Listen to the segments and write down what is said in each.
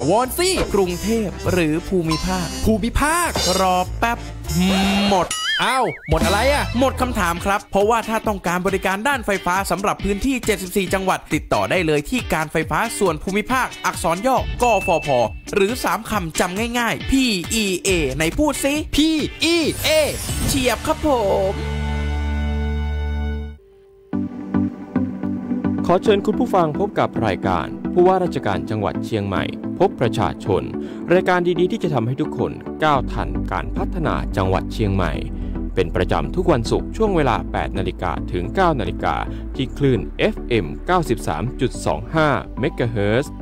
วอนซี่กรุงเทพหรือภูมิภาครอแป๊บหมดอ้าวหมดอะไรอ่ะหมดคำถามครับเพราะว่าถ้าต้องการบริการด้านไฟฟ้าสำหรับพื้นที่74จังหวัดติดต่อได้เลยที่การไฟฟ้าส่วนภูมิภาคอักษรย่อกฟผหรือ3คำจำง่ายๆ PEA ในพูดซิ PEA เฉียบครับผมขอเชิญคุณผู้ฟังพบกับรายการผู้ว่าราชการจังหวัดเชียงใหม่พบประชาชนรายการดีๆที่จะทำให้ทุกคนก้าวทันการพัฒนาจังหวัดเชียงใหม่เป็นประจำทุกวันศุกร์ช่วงเวลา 8 นาฬิกาถึง 9 นาฬิกาที่คลื่น FM 93.25 เมกะเฮิรตซ์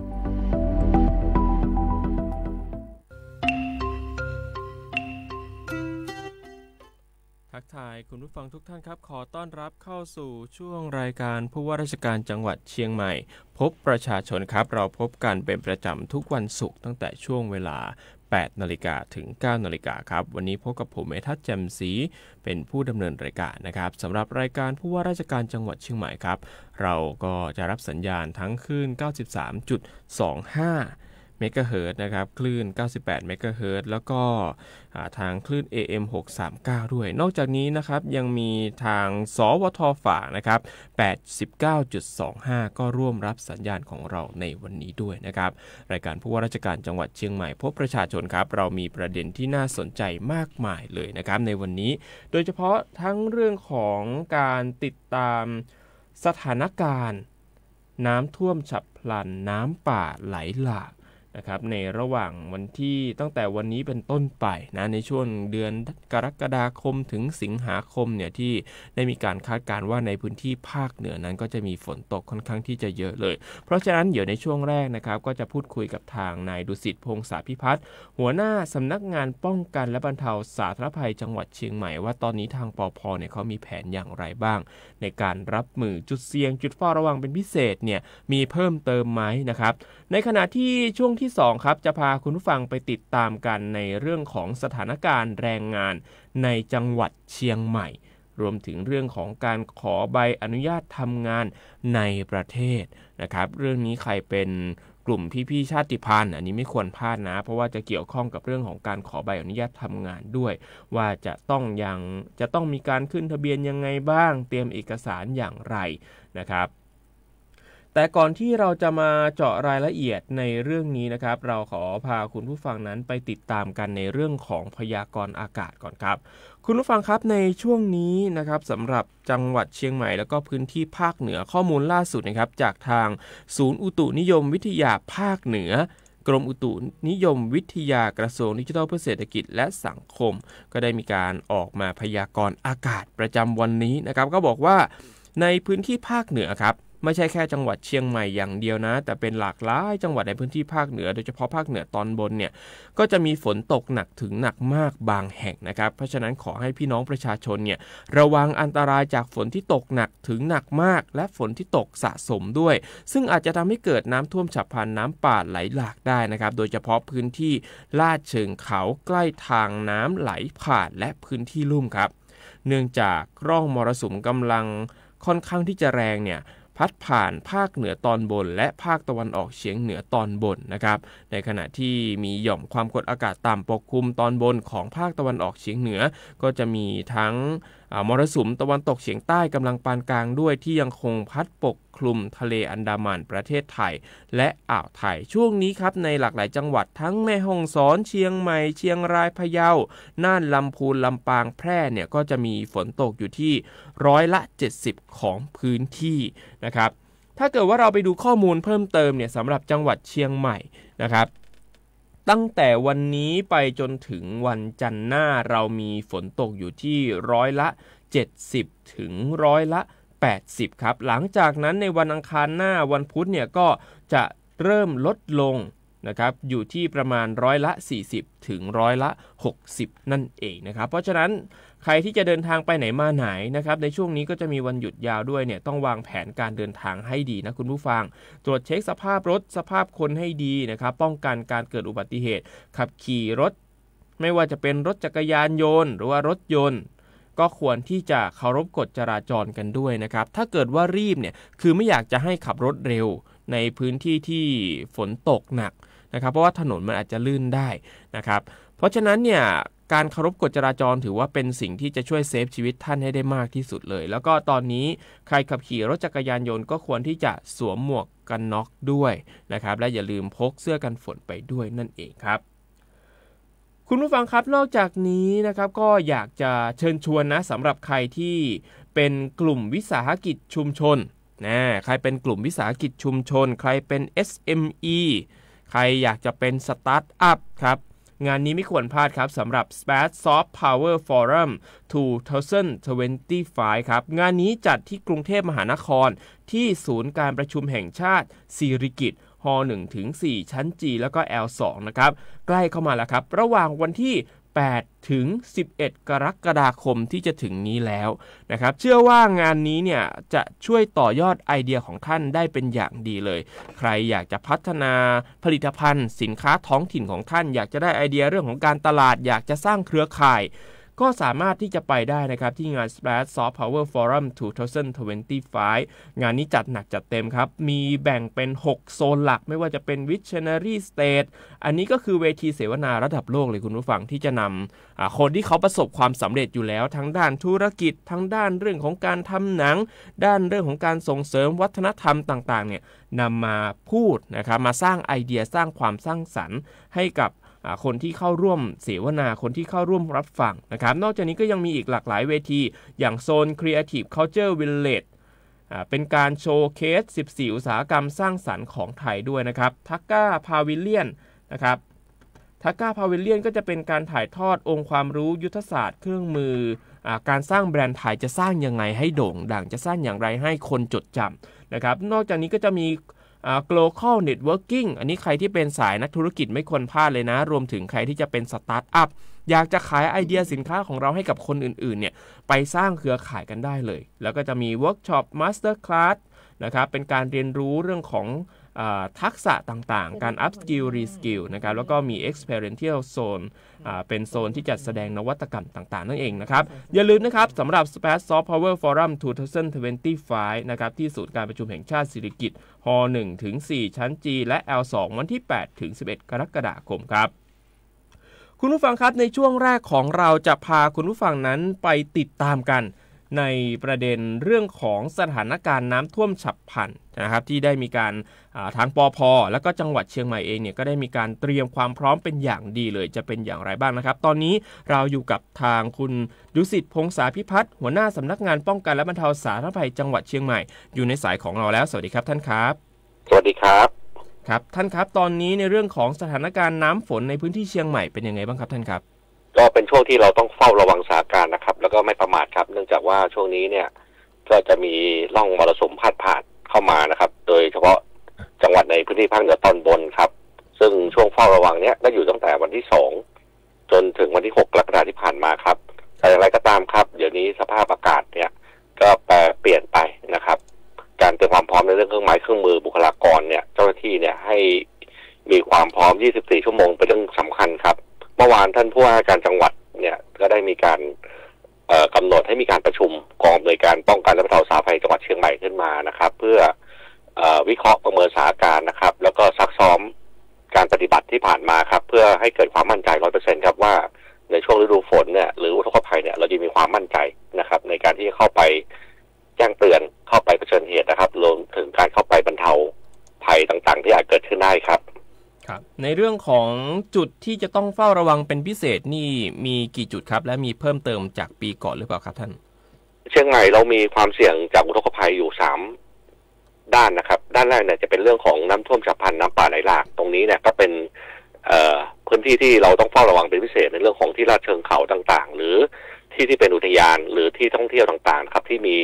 ทักทายคุณผู้ฟังทุกท่านครับขอต้อนรับเข้าสู่ช่วงรายการผู้ว่าราชการจังหวัดเชียงใหม่พบประชาชนครับเราพบกันเป็นประจำทุกวันศุกร์ตั้งแต่ช่วงเวลา 8 นาฬิกาถึง 9 นาฬิกาครับวันนี้พบกับผมเมทัศน์แจ่มศรีเป็นผู้ดำเนินรายการนะครับสำหรับรายการผู้ว่าราชการจังหวัดเชียงใหม่ครับเราก็จะรับสัญญาณทั้งคลื่น 93.25เมกะเฮิรตซ์นะครับคลื่น98เมกะเฮิรตซ์แล้วก็ทางคลื่น AM 639ด้วยนอกจากนี้นะครับยังมีทางสวทฝากนะครับ 89.25 ก็ร่วมรับสัญญาณของเราในวันนี้ด้วยนะครับรายการผู้ว่าราชการจังหวัดเชียงใหม่พบประชาชนครับเรามีประเด็นที่น่าสนใจมากมายเลยนะครับในวันนี้โดยเฉพาะทั้งเรื่องของการติดตามสถานการณ์น้ำท่วมฉับพลันน้ำป่าไหลหลากนะครับในระหว่างวันที่ตั้งแต่วันนี้เป็นต้นไปนะในช่วงเดือนกรกฎาคมถึงสิงหาคมเนี่ยที่ได้มีการคาดการณ์ว่าในพื้นที่ภาคเหนือนั้นก็จะมีฝนตกค่อนข้างที่จะเยอะเลยเพราะฉะนั้นเดี๋ยวในช่วงแรกนะครับก็จะพูดคุยกับทางนายดุสิตพงษาภิพัฒน์หัวหน้าสำนักงานป้องกันและบรรเทาสาธารณภัยจังหวัดเชียงใหม่ว่าตอนนี้ทางปภ.เนี่ยเขามีแผนอย่างไรบ้างในการรับมือจุดเสี่ยงจุดเฝ้าระวังเป็นพิเศษเนี่ยมีเพิ่มเติมไหมนะครับในขณะที่ช่วงที่2ครับจะพาคุณผู้ฟังไปติดตามกันในเรื่องของสถานการณ์แรงงานในจังหวัดเชียงใหม่รวมถึงเรื่องของการขอใบอนุญาตทำงานในประเทศนะครับเรื่องนี้ใครเป็นกลุ่มพี่ๆชาติพันธุ์อันนี้ไม่ควรพลาดนะเพราะว่าจะเกี่ยวข้องกับเรื่องของการขอใบอนุญาตทำงานด้วยว่าจะต้องมีการขึ้นทะเบียนยังไงบ้างเตรียมเอกสารอย่างไรนะครับแต่ก่อนที่เราจะมาเจาะรายละเอียดในเรื่องนี้นะครับเราขอพาคุณผู้ฟังนั้นไปติดตามกันในเรื่องของพยากรณ์อากาศก่อนครับคุณผู้ฟังครับในช่วงนี้นะครับสำหรับจังหวัดเชียงใหม่แล้วก็พื้นที่ภาคเหนือข้อมูลล่าสุดนะครับจากทางศูนย์อุตุนิยมวิทยาภาคเหนือกรมอุตุนิยมวิทยากระทรวงดิจิทัลเพื่อเศรษฐกิจและสังคมก็ได้มีการออกมาพยากรณ์อากาศประจำวันนี้นะครับก็บอกว่าในพื้นที่ภาคเหนือครับไม่ใช่แค่จังหวัดเชียงใหม่อย่างเดียวนะแต่เป็นหลากหลายจังหวัดในพื้นที่ภาคเหนือโดยเฉพาะภาคเหนือตอนบนเนี่ยก็จะมีฝนตกหนักถึงหนักมากบางแห่งนะครับเพราะฉะนั้นขอให้พี่น้องประชาชนเนี่ยระวังอันตรายจากฝนที่ตกหนักถึงหนักมากและฝนที่ตกสะสมด้วยซึ่งอาจจะทำให้เกิดน้ำท่วมฉับพลันน้ำป่าไหลหลากได้นะครับโดยเฉพาะพื้นที่ลาดเชิงเขาใกล้ทางน้ำไหลผ่านและพื้นที่ลุ่มครับเนื่องจากร่องมรสุมกำลังค่อนข้างที่จะแรงเนี่ยพัดผ่านภาคเหนือตอนบนและภาคตะวันออกเฉียงเหนือตอนบนนะครับในขณะที่มีหย่อมความกดอากาศต่ำปกคลุมตอนบนของภาคตะวันออกเฉียงเหนือก็จะมีทั้งมรสุมตะวันตกเฉียงใต้กำลังปานกลางด้วยที่ยังคงพัดปกคลุมทะเลอันดามันประเทศไทยและอ่าวไทยช่วงนี้ครับในหลากหลายจังหวัดทั้งแม่ฮ่องสอนเชียงใหม่เชียงรายพะเยาน่านลำพูนลำปางแพร่เนี่ยก็จะมีฝนตกอยู่ที่70%ของพื้นที่นะครับถ้าเกิดว่าเราไปดูข้อมูลเพิ่มเติมเนี่ยสำหรับจังหวัดเชียงใหม่นะครับตั้งแต่วันนี้ไปจนถึงวันจันทร์หน้าเรามีฝนตกอยู่ที่70%ถึง80%ครับหลังจากนั้นในวันอังคารหน้าวันพุธเนี่ยก็จะเริ่มลดลงนะครับอยู่ที่ประมาณ40%ถึง60%นั่นเองนะครับเพราะฉะนั้นใครที่จะเดินทางไปไหนมาไหนนะครับในช่วงนี้ก็จะมีวันหยุดยาวด้วยเนี่ยต้องวางแผนการเดินทางให้ดีนะคุณผู้ฟังตรวจเช็คสภาพรถสภาพคนให้ดีนะครับป้องกันการเกิดอุบัติเหตุขับขี่รถไม่ว่าจะเป็นรถจักรยานยนต์หรือว่ารถยนต์ก็ควรที่จะเคารพกฎจราจรกันด้วยนะครับถ้าเกิดว่ารีบเนี่ยคือไม่อยากจะให้ขับรถเร็วในพื้นที่ที่ฝนตกหนัก นะครับเพราะว่าถนนมันอาจจะลื่นได้นะครับเพราะฉะนั้นเนี่ยการเคารพกฎจราจรถือว่าเป็นสิ่งที่จะช่วยเซฟชีวิตท่านให้ได้มากที่สุดเลยแล้วก็ตอนนี้ใครขับขี่รถจักรยานยนต์ก็ควรที่จะสวมหมวกกันน็อกด้วยนะครับและอย่าลืมพกเสื้อกันฝนไปด้วยนั่นเองครับคุณผู้ฟังครับนอกจากนี้นะครับก็อยากจะเชิญชวนนะสำหรับใครที่เป็นกลุ่มวิสาหกิจชุมชนใครเป็นกลุ่มวิสาหกิจชุมชนใครเป็น SME ใครอยากจะเป็นสตาร์ทอัพครับงานนี้ไม่ควรพลาดครับสำหรับ Space Soft Power Forum 2025 ครับงานนี้จัดที่กรุงเทพมหานครที่ศูนย์การประชุมแห่งชาติสิริกิติ์ฮ1 ถึง 4 ชั้น G แล้วก็ L2 นะครับใกล้เข้ามาแล้วครับระหว่างวันที่8ถึง11 กรกฎาคมที่จะถึงนี้แล้วนะครับเชื่อว่างานนี้เนี่ยจะช่วยต่อยอดไอเดียของท่านได้เป็นอย่างดีเลยใครอยากจะพัฒนาผลิตภัณฑ์สินค้าท้องถิ่นของท่านอยากจะได้ไอเดียเรื่องของการตลาดอยากจะสร้างเครือข่ายก็สามารถที่จะไปได้นะครับที่งาน Splash Soft Power Forum 2025 งานนี้จัดหนักจัดเต็มครับมีแบ่งเป็น6โซนหลักไม่ว่าจะเป็น Visionary Stage อันนี้ก็คือเวทีเสวนาระดับโลกเลยคุณผู้ฟังที่จะนำคนที่เขาประสบความสำเร็จอยู่แล้วทั้งด้านธุรกิจทั้งด้านเรื่องของการทำหนังด้านเรื่องของการส่งเสริมวัฒนธรรมต่างๆเนี่ยนำมาพูดนะครับมาสร้างไอเดียสร้างความสร้างสรรค์ให้กับคนที่เข้าร่วมเสวนาคนที่เข้าร่วมรับฟังนะครับนอกจากนี้ก็ยังมีอีกหลากหลายเวทีอย่างโซน Creative Culture Village เป็นการโชว์เคส 14 อุตสาหกรรมสร้างสรรค์ของไทยด้วยนะครับทักก้าพาวิเลียนนะครับทักก้าพาวิเลียนก็จะเป็นการถ่ายทอดองค์ความรู้ยุทธศาสตร์เครื่องมือการสร้างแบรนด์ไทยจะสร้างยังไงให้โด่งดังจะสร้างอย่างไรให้คนจดจำนะครับนอกจากนี้ก็จะมีglobal networking อันนี้ใครที่เป็นสายนักธุรกิจไม่ควรพลาดเลยนะรวมถึงใครที่จะเป็นสตาร์ทอัพอยากจะขายไอเดียสินค้าของเราให้กับคนอื่นๆเนี่ยไปสร้างเครือข่ายกันได้เลยแล้วก็จะมีเวิร์กช็อปมาสเตอร์คลาสนะครับเป็นการเรียนรู้เรื่องของทักษะต่างๆการ up skill re skill นะครับแล้วก็มี experiential zone เป็นโซนที่จัดแสดงนวัตกรรมต่างๆนั่นเองนะครับอย่าลืมนะครับสำหรับ Space Soft Power Forum 2025 นะครับที่ศูนย์การประชุมแห่งชาติสิริกิติ์ฮ1 ถึง 4 ชั้น G และ L2 วันที่8ถึง11 กรกฎาคมครับคุณผู้ฟังครับในช่วงแรกของเราจะพาคุณผู้ฟังนั้นไปติดตามกันในประเด็นเรื่องของสถานการณ์น้ำท่วมฉับพลันนะครับที่ได้มีการทางปภ.และก็จังหวัดเชียงใหม่เองเนี่ยก็ได้มีการเตรียมความพร้อมเป็นอย่างดีเลยจะเป็นอย่างไรบ้างนะครับตอนนี้เราอยู่กับทางคุณดุสิตพงษาพิพัฒน์หัวหน้าสำนักงานป้องกันและบรรเทาสาธารณภัยจังหวัดเชียงใหม่อยู่ในสายของเราแล้วสวัสดีครับท่านครับสวัสดีครับครับท่านครับตอนนี้ในเรื่องของสถานการณ์น้ำฝนในพื้นที่เชียงใหม่เป็นยังไงบ้างครับท่านครับก็เป็นช่วงที่เราต้องเฝ้าระวังสถานการณ์นะครับแล้วก็ไม่ประมาทครับเนื่องจากว่าช่วงนี้เนี่ยก็จะมีร่องมรสุมพาดผ่านเข้ามานะครับโดยเฉพาะจังหวัดในพื้นที่ภาคเหนือตอนบนครับซึ่งช่วงเฝ้าระวังเนี้ยก็อยู่ตั้งแต่วันที่2จนถึงวันที่6 กรกฎาคมที่ผ่านมาครับแต่อย่างไรก็ตามครับเดี๋ยวนี้สภาพอากาศเนี่ยก็แปรเปลี่ยนไปนะครับการเตรียมความพร้อมในเรื่องเครื่องไม้เครื่องมือบุคลากรเนี่ยเจ้าหน้าที่เนี่ยให้มีความพร้อม24 ชั่วโมงเป็นเรื่องสำคัญครับเมื่อวานท่านผู้ว่าการจังหวัดเนี่ยก็ได้มีการกำหนดให้มีการประชุมกองอำนวยการป้องกันและบรรเทาสาธารณภัยจังหวัดเชียงใหม่ขึ้นมานะครับเพื่อวิเคราะห์ประเมินสถานการณ์นะครับแล้วก็ซักซ้อมการปฏิบัติที่ผ่านมาครับเพื่อให้เกิดความมั่นใจ 100% ครับว่าในช่วงฤดูฝนเนี่ยหรืออุทกภัยเนี่ยเราจะมีความมั่นใจนะครับในการที่จะเข้าไปแจ้งเตือนเข้าไปเผชิญเหตุนะครับรวมถึงการเข้าไปบรรเทาภัยต่างๆที่อาจเกิดขึ้นได้ครับในเรื่องของจุดที่จะต้องเฝ้าระวังเป็นพิเศษนี่มีกี่จุดครับและมีเพิ่มเติมจากปีก่อนหรือเปล่าครับท่านเชียงใหม่เรามีความเสี่ยงจากอุทกภัยอยู่3ด้านนะครับด้านแรกเนี่ยจะเป็นเรื่องของน้ำท่วมฉับพลันน้ำป่าไหลหลากตรงนี้เนี่ยก็เป็นพื้นที่ที่เราต้องเฝ้าระวังเป็นพิเศษในเรื่องของที่ลาดเชิงเขาต่างๆหรือที่เป็นอุทยานหรือที่ท่องเที่ยวต่างๆครับที่มี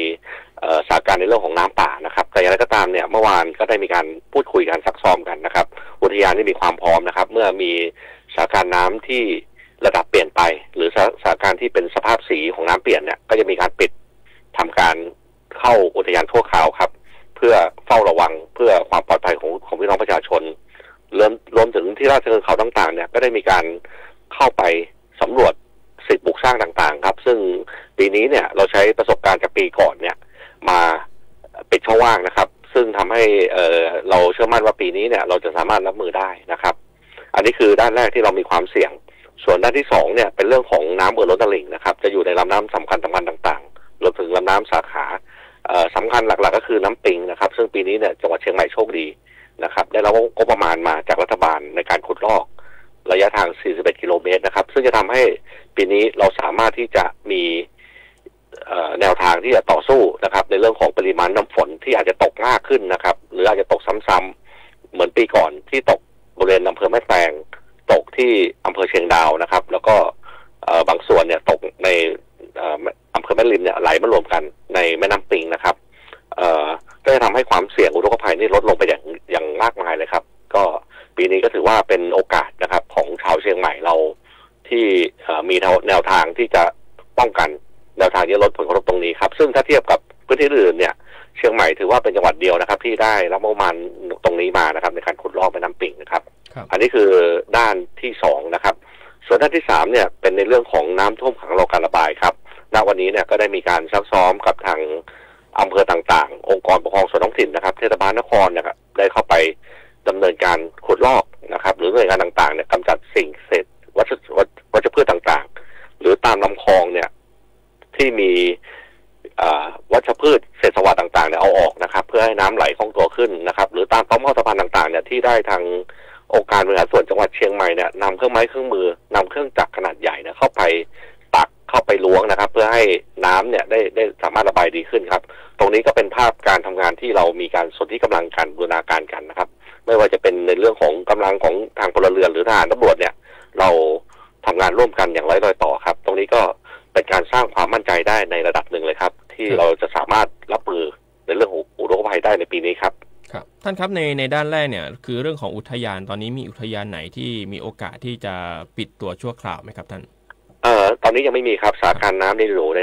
สถานการณ์ในเรื่องของน้ำป่านะครับแต่อย่างไรก็ตามเนี่ยเมื่อวานก็ได้มีการพูดคุยกันซักซ้อมกันนะครับอุทยานนี่มีความพร้อมนะครับเมื่อมีสถานการณ์น้ำที่ระดับเปลี่ยนไปหรือสถานการณ์ที่เป็นสภาพสีของน้ำเปลี่ยนเนี่ยก็จะมีการปิดทำการเข้าอุทยานชั่วคราวครับเพื่อเฝ้าระวังเพื่อความปลอดภัยของพี่น้องประชาชนรวมถึงที่ราชเชิงเขาต่างๆเนี่ยก็ได้มีการเข้าไปสำรวจสิ่งปลูกสร้างต่างๆครับซึ่งปีนี้เนี่ยเราใช้ประสบการณ์จากปีก่อนเนี่ยมาปิดช่องว่างนะครับซึ่งทำให้เราเชื่อมั่นว่าปีนี้เนี่ยเราจะสามารถรับมือได้นะครับ อันนี้คือด้านแรกที่เรามีความเสี่ยงส่วนด้านที่2เนี่ยเป็นเรื่องของน้ำล้นตลิ่งนะครับจะอยู่ในลำน้ำสำคัญต่างๆรวมถึงลำน้ำสาขาสำคัญหลักๆก็คือน้ำปิงนะครับซึ่งปีนี้เนี่ยจังหวัดเชียงใหม่โชคดีนะครับได้รับงบประมาณมาจากรัฐบาลในการขุดลอกระยะทาง 41 กิโลเมตรนะครับซึ่งจะทำให้ปีนี้เราสามารถที่จะมีแนวทางที่จะต่อสู้นะครับในเรื่องของปริมาณน้ำฝนที่อาจจะตกมากขึ้นนะครับหรืออาจจะตกซ้ำๆเหมือนปีก่อนที่ตกบริเวณอำเภอแม่แตงตกที่อำเภอเชียงดาวนะครับแล้วก็บางส่วนเนี่ยตกในอำเภอแม่ริมเนี่ยไหลมารวมกันในแม่น้ำปิงนะครับก็จะทำให้ความเสี่ยงอุทกภัยนี่ลดลงไปอย่างมากมายเลยครับก็ปีนี้ก็ถือว่าเป็นโอกาสนะครับของชาวเชียงใหม่เราที่มีแนวทางที่จะป้องกันแนวทางที่ลดผลกระทบตรงนี้ครับซึ่งถ้าเทียบกับพื้นที่อื่นเนี่ยเชียงใหม่ถือว่าเป็นจังหวัดเดียวนะครับที่ได้รับงบประมาณตรงนี้มานะครับในการขุดลอกแม่น้ำปิงนะครับอันนี้คือด้านที่2นะครับส่วนด้านที่3เนี่ยเป็นในเรื่องของน้ำท่วมขังรอการระบายครับณวันนี้เนี่ยก็ได้มีการซักซ้อมกับทางอำเภอต่างๆองค์กรปกครองส่วนท้องถิ่นนะครับเทศบาลนครเนี่ยได้เข้าไปดำเนินการขุดลอกนะครับหรือหน่วยงานต่างๆเนี่ยกำจัดสิ่งเศษวัชพืชต่างๆหรือตามลำคลองเนี่ยที่มีวัชพืชเศษสวะต่างๆเนี่ยเอาออกนะครับเพื่อให้น้ำไหลคล่องตัวขึ้นนะครับหรือตามปั๊มข้อสะพานต่างๆเนี่ยที่ได้ทางองค์การบริหารส่วนจังหวัดเชียงใหม่เนี่ยนำเครื่องไม้เครื่องมือนำเครื่องจักรขนาดใหญ่เนี่ยเข้าไปตักเข้าไปล้วงนะครับเพื่อให้น้ำเนี่ยได้สามารถระบายดีขึ้นครับตรงนี้ก็เป็นภาพการทำงานที่เรามีการสนธิกำลังกันบูรณาการกันนะครับไม่ว่าจะเป็นในเรื่องของกำลังของทางพลเรือนหรือทหารตำรวจเนี่ยเราทำงานร่วมกันอย่างไร้รอยต่อครับตรงนี้ก็เป็นการสร้างความมั่นใจได้ในระดับหนึ่งเลยครับที่เราจะสามารถรับมือในเรื่องของอุทกภัยได้ในปีนี้ครับครับท่านครับในด้านแรกเนี่ยคือเรื่องของอุทยานตอนนี้มีอุทยานไหนที่มีโอกาสที่จะปิดตัวชั่วคราวไหมครับท่านตอนนี้ยังไม่มีครับสถานการณ์น้ำในอยู่ใน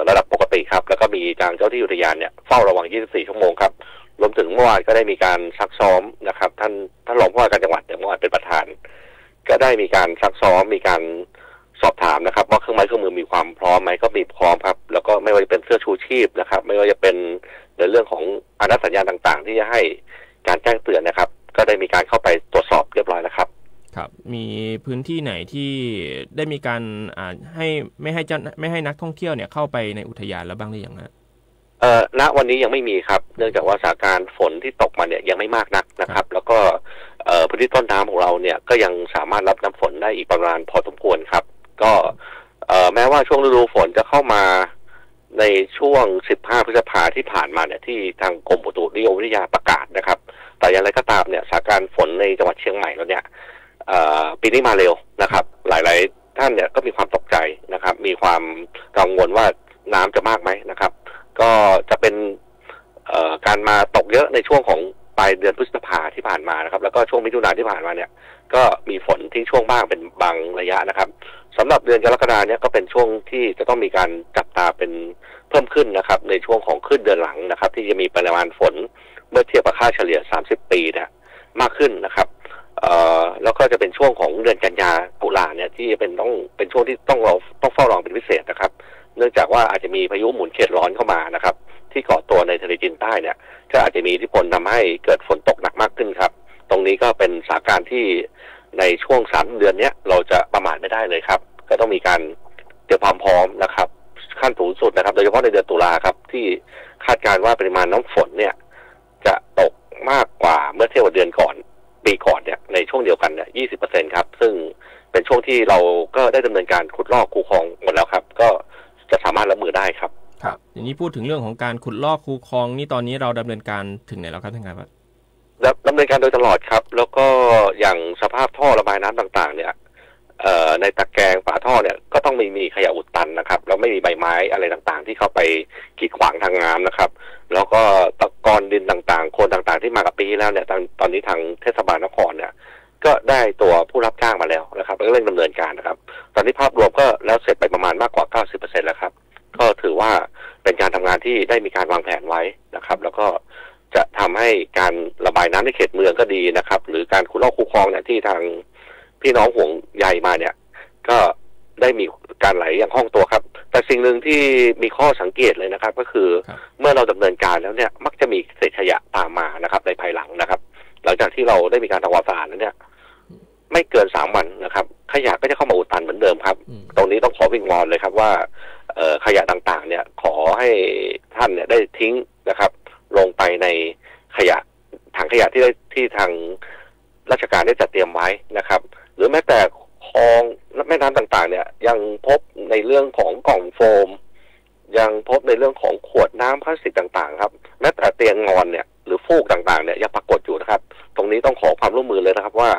ระดับปกติครับแล้วก็มีทางเจ้าที่อุทยานเนี่ยเฝ้าระวัง 24 ชั่วโมงครับรวมถึงเมื่อวานก็ได้มีการซักซ้อมนะครับท่านรองผู้ว่าการจังหวัดเมื่อวานเป็นประธานก็ได้มีการซักซ้อมมีการสอบถามนะครับว่าเครื่องไม้เครื่องมือมีความพร้อมไหมก็มีพร้อมครับแล้วก็ไม่ว่าจะเป็นเสื้อชูชีพนะครับไม่ว่าจะเป็นในเรื่องของอนุสัญญาณต่างๆที่จะให้การแจ้งเตือนนะครับก็ได้มีการเข้าไปตรวจสอบเรียบร้อยแล้วครับครับมีพื้นที่ไหนที่ได้มีการให้ไม่ให้นักท่องเที่ยวเนี่ยเข้าไปในอุทยานแล้วบ้างหรือยังฮะณวันนี้ยังไม่มีครับเนื่องจากว่าสถานการณ์ฝนที่ตกมาเนี่ยยังไม่มากนักนะครับแล้วก็พื้นที่ต้นน้ำของเราเนี่ยก็ยังสามารถรับน้ำฝนได้อีกประมาณพอสมควรครับก็แม้ว่าช่วงฤดูฝนจะเข้ามาในช่วง15 พฤษภาที่ผ่านมาเนี่ยที่ทางกรมอุตุนิยมวิทยาประกาศนะครับแต่อย่างไรก็ตามเนี่ยสถานการณ์ฝนในจังหวัดเชียงใหม่แล้วเนี่ยปีนี้มาเร็วนะครับหลายๆท่านเนี่ยก็มีความตกใจนะครับมีความกังวลว่าน้ำจะมากไหมนะครับก็จะเป็นการมาตกเยอะในช่วงของปลายเดือนพฤษภาที่ผ่านมานะครับแล้วก็ช่วงมิถุนายนที่ผ่านมาเนี่ยก็มีฝนทิ้งช่วงบ้างเป็นบางระยะนะครับสำหรับเดือนกรกฎาคมเนี่ยก็เป็นช่วงที่จะต้องมีการจับตาเป็นเพิ่มขึ้นนะครับในช่วงของขึ้นเดือนหลังนะครับที่จะมีปริมาณฝนเมื่อเทียบกับค่าเฉลี่ย30 ปีเนี่ยมากขึ้นนะครับแล้วก็จะเป็นช่วงของเดือนกันยาตุลาเนี่ยที่เป็นช่วงที่ต้องเฝ้าระวังเป็นพิเศษนะครับเนื่องจากว่าอาจจะมีพายุหมุนเขตร้อนเข้ามานะครับที่เกาะตัวในทะเลจีนใต้เนี่ยก็อาจจะมีอิทธิพลทำให้เกิดฝนตกหนักมากขึ้นครับตรงนี้ก็เป็นสถานการณ์ที่ในช่วง3 เดือนนี้เราจะประมาทไม่ได้เลยครับก็ต้องมีการเตรียมความพร้อมนะครับขั้นสูงสุดนะครับโดยเฉพาะในเดือนตุลาครับที่คาดการณ์ว่าปริมาณน้ำฝนเนี่ยจะตกมากกว่าเมื่อเทียบกับเดือนก่อนปีก่อนเนี่ยในช่วงเดียวกันเนี่ย 20% ครับซึ่งเป็นช่วงที่เราก็ได้ดำเนินการขุดลอกคูคลองหมดแล้วครับก็จะสามารถรับมือได้ครับครับอย่างนี้พูดถึงเรื่องของการขุดลอกคูคลองนี่ตอนนี้เราดำเนินการถึงไหนแล้วครับท่านครับดำเนินการโดยตลอดครับแล้วก็อย่างสภาพท่อระบายน้ำต่างๆเนี่ยในตะแกรงฝาท่อเนี่ยก็ต้องมีขยะอุดตันนะครับแล้วไม่มีใบไม้อะไรต่างๆที่เข้าไปกีดขวางทางน้ำนะครับแล้วก็ตะกอนดินต่างๆโคลนต่างๆที่มากับปีแล้วเนี่ยตอนนี้ทางเทศบาลนครเนี่ยก็ได้ตัวผู้รับจ้างมาแล้วนะครับแล้วก็เร่งดำเนินการนะครับตอนนี้ภาพรวมก็แล้วเสร็จไปประมาณมากกว่า 90% แล้วครับก็ถือว่าเป็นการทำงานที่ได้มีการวางแผนไว้นะครับแล้วก็จะทำให้การระบายน้ำในเขตเมืองก็ดีนะครับหรือการขุดลอกคูคลองเนี่ยที่ทางพี่น้องห่วงใยมาเนี่ยก็ได้มีการไหลอย่างคล่องตัวครับแต่สิ่งหนึ่งที่มีข้อสังเกตเลยนะครับก็คือเมื่อเราดำเนินการแล้วเนี่ยมักจะมีเศษขยะตามมานะครับในภายหลังนะครับหลังจากที่เราได้มีการทำความสะอาดแล้วเนี่ย ไม่เกิน3 วันนะครับขยะก็จะเข้ามาอุดตันเหมือนเดิมครับตรงนี้ต้องขอวิงวอนเลยครับว่าขยะต่างๆเนี่ยขอให้ท่านเนี่ยได้ทิ้งนะครับลงไปในขยะถังขยะที่ทางราชการได้จัดเตรียมไว้นะครับหรือแม้แต่คลองแม่น้ำต่างๆเนี่ยยังพบในเรื่องของกล่องโฟมยังพบในเรื่องของขวดน้ำพลาสติกต่างๆครับแม้แต่เตียงนอนเนี่ยหรือฟูกต่างๆเนี่ยยังปรากฏอยู่นะครับตรงนี้ต้องขอความร่วมมือเลยนะครับว่า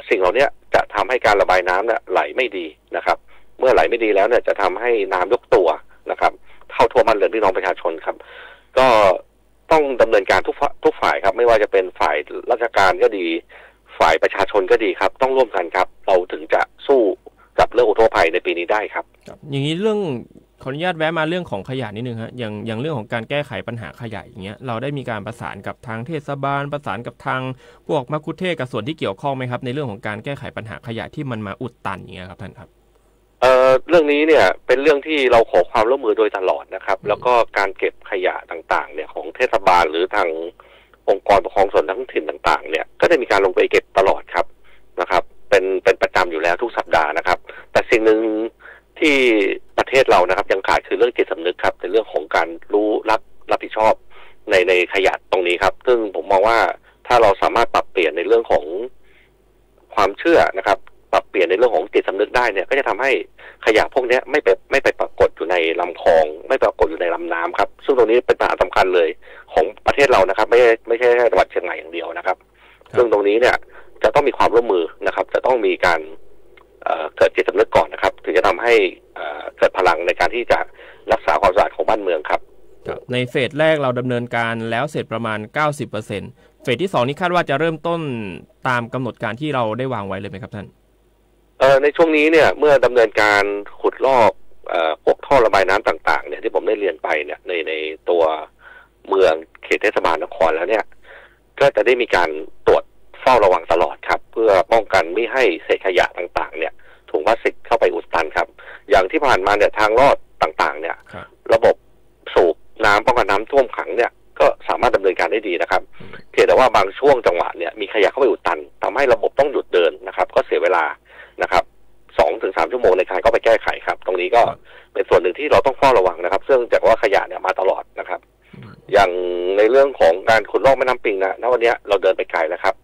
สิ่งเหล่านี้จะทำให้การระบายน้ำเนี่ยไหลไม่ดีนะครับเมื่อไหลไม่ดีแล้วเนี่ยจะทำให้น้ำยกตัวนะครับเข้าท่วมบ้านเรือนพี่น้องประชาชนครับก็ต้องดำเนินการทุกฝ่ายครับไม่ว่าจะเป็นฝ่ายราชการก็ดีฝ่ายประชาชนก็ดีครับต้องร่วมกันครับเราถึงจะสู้กับเรื่องอุทกภัยในปีนี้ได้ครับอย่างนี้เรื่องขออนุญาตแวะมาเรื่องของขยะนิดนึงฮะอย่างเรื่องของการแก้ไขปัญหาขยะอย่างเงี้ยเราได้มีการประสานกับทางเทศบาลประสานกับทางพวกมัคคุเทศก์กับส่วนที่เกี่ยวข้องไหมครับในเรื่องของการแก้ไขปัญหาขยะที่มันมาอุดตันอย่างเงี้ยครับท่านครับเรื่องนี้เนี่ยเป็นเรื่องที่เราขอความร่วมมือโดยตลอดนะครับแล้วก็การเก็บขยะต่างๆเนี่ยของเทศบาลหรือทางองค์กรปกครองส่วนท้องถิ่นต่างๆเนี่ยก็ได้มีการลงไปเก็บตลอดครับนะครับเป็นประจำอยู่แล้วทุกสัปดาห์นะครับแต่สิ่งหนึ่งที่ประเทศเรานะครับยังขาดคือเรื่องจิตสำนึกครับในเรื่องของการรู้รับผิดชอบในขยะตรงนี้ครับซึ่งผมมองว่าถ้าเราสามารถปรับเปลี่ยนในเรื่องของความเชื่อนะครับปรับเปลี่ยนในเรื่องของจิตสำนึกได้เนี่ยก็จะทำให้ขยะพวกนี้ไม่ไปปรากฏอยู่ในลำคลองไม่ปรากฏอยู่ในลำน้ำครับซึ่งตรงนี้เป็นปัญหาสำคัญเลยของประเทศเรานะครับไม่ใช่แค่จังหวัดเชียงใหม่อย่างเดียวนะครับซึ่งตรงนี้เนี่ยจะต้องมีความร่วมมือนะครับจะต้องมีการเกิดจิตสำนึกก่อนนะครับถึงจะทำให้เกิดพลังในการที่จะรักษาความสะอาดของบ้านเมืองครับในเฟสแรกเราดำเนินการแล้วเสร็จประมาณ 90%เฟสที่2นี้คาดว่าจะเริ่มต้นตามกำหนดการที่เราได้วางไว้เลยไหมครับท่านในช่วงนี้เนี่ยเมื่อดำเนินการขุดลอกพวกท่อระบายน้ำต่างๆเนี่ยที่ผมได้เรียนไปเนี่ยในตัวเมืองเขตเทศบาลนครแล้วเนี่ยก็จะได้มีการตรวจเฝ้าระวังตลอดครับเพื่อป้องกันไม่ให้เศษขยะต่างๆเนี่ยถุงพลาสติกเข้าไปอุดตันครับอย่างที่ผ่านมาเนี่ยทางลอดต่างๆเนี่ยระบบสูบน้ำป้องกันน้ำท่วมขังเนี่ยก็สามารถดำเนินการได้ดีนะครับเพียงแต่ว่าบางช่วงจังหวะเนี่ยมีขยะเข้าไปอุดตันทำให้ระบบต้องหยุดเดินนะครับก็เสียเวลานะครับ 2-3 ชั่วโมงในการเข้าไปแก้ไขครับตรงนี้ก็เป็นส่วนหนึ่งที่เราต้องเฝ้าระวังนะครับซึ่งจากว่าขยะเนี่ยมาตลอดนะครับอย่างในเรื่องของการขุดลอกแม่น้ำปิงณวันนี้เราเดินไปไกลแล้วครับ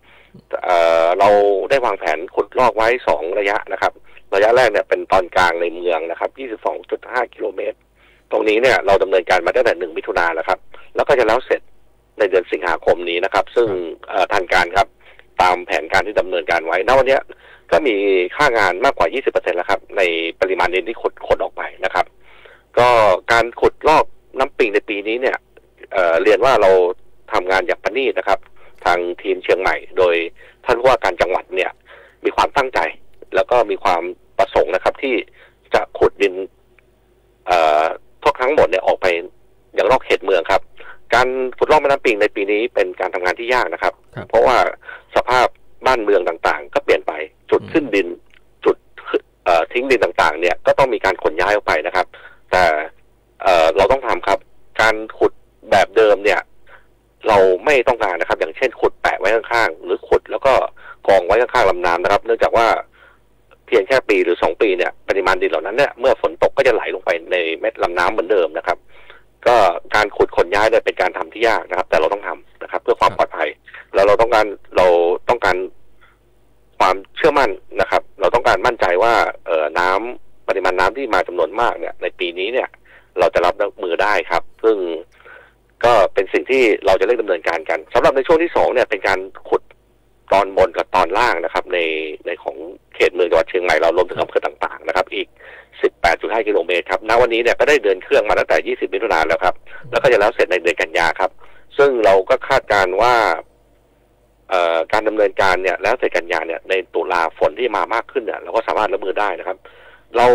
เราได้วางแผนขุดลอกไว้2ระยะนะครับระยะแรกเนี่ยเป็นตอนกลางในเมืองนะครับ 22.5 กิโลเมตรตรงนี้เนี่ยเราดำเนินการมาตั้งแต่1 มิถุนายนแล้วครับแล้วก็จะแล้วเสร็จในเดือนสิงหาคมนี้นะครับซึ่งทันการครับตามแผนการที่ดำเนินการไว้ณวันนี้ก็มีค่างานมากกว่า 20% แล้วครับในปริมาณดินที่ขุดออกไปนะครับก็การขุดลอกน้ำปิงในปีนี้เนี่ยเรียนว่าเราทำงานอย่างประณีตนะครับทางทีมเชียงใหม่โดยท่านผู้ว่าการจังหวัดเนี่ยมีความตั้งใจแล้วก็มีความประสงค์นะครับที่จะขุดดินทั้งหมดเนี่ยออกไปอย่างนอกเขตเมืองครับการขุดลอกแม่น้ำปิงในปีนี้เป็นการทำงานที่ยากนะครับเพราะว่าสภาพบ้านเมืองต่างๆก็เปลี่ยนไปจุดขึ้นดินจุดทิ้งดินต่างๆเนี่ยก็ต้องมีการขนย้ายออกไปนะครับแต่เราต้องทำครับการขุดแบบเดิมเนี่ยเราไม่ต้องการนะครับอย่างเช่นขุดแปะไว้ข้างๆหรือขุดแล้วก็กองไว้ข้างๆลำน้ำนะครับเนื่องจากว่าเพียงแค่ปีหรือ2 ปีเนี่ยปริมาณดินเหล่านั้นเนี่ยเมื่อฝนตกก็จะไหลลงไปในเม็ดลำน้ำเหมือนเดิมนะครับก็การขุดขนย้ายเนี่ยเป็นการทำที่ยากนะครับแต่เราต้องทำนะครับเพื่อความปลอดภัยแล้วเราต้องการความเชื่อมั่นนะครับเราต้องการมั่นใจว่าน้ำปริมาณน้ำที่มาจำนวนมากเนี่ยในปีนี้เนี่ยเราจะรับมือได้ครับซึ่งก็เป็นสิ่งที่เราจะเร่งดำเนินการกันสำหรับในช่วงที่2เนี่ยเป็นการขุดตอนบนกับตอนล่างนะครับในของเขตเมืองจังหวัดเชียงใหม่เรารวมถึงอำเภอต่างๆนะครับอีก 18.5 กิโลเมตรครับณวันนี้เนี่ยก็ได้เดินเครื่องมาตั้งแต่ 20 มิถุนายนแล้วครับแล้วก็จะแล้วเสร็จในเดือนกันยาครับซึ่งเราก็คาดการณ์ว่าการดำเนินการเนี่ยแล้วเสร็จกันยาเนี่ยในตุลาฝนที่มามากขึ้นเนี่ยเราก็สามารถรับมือได้นะครับเรา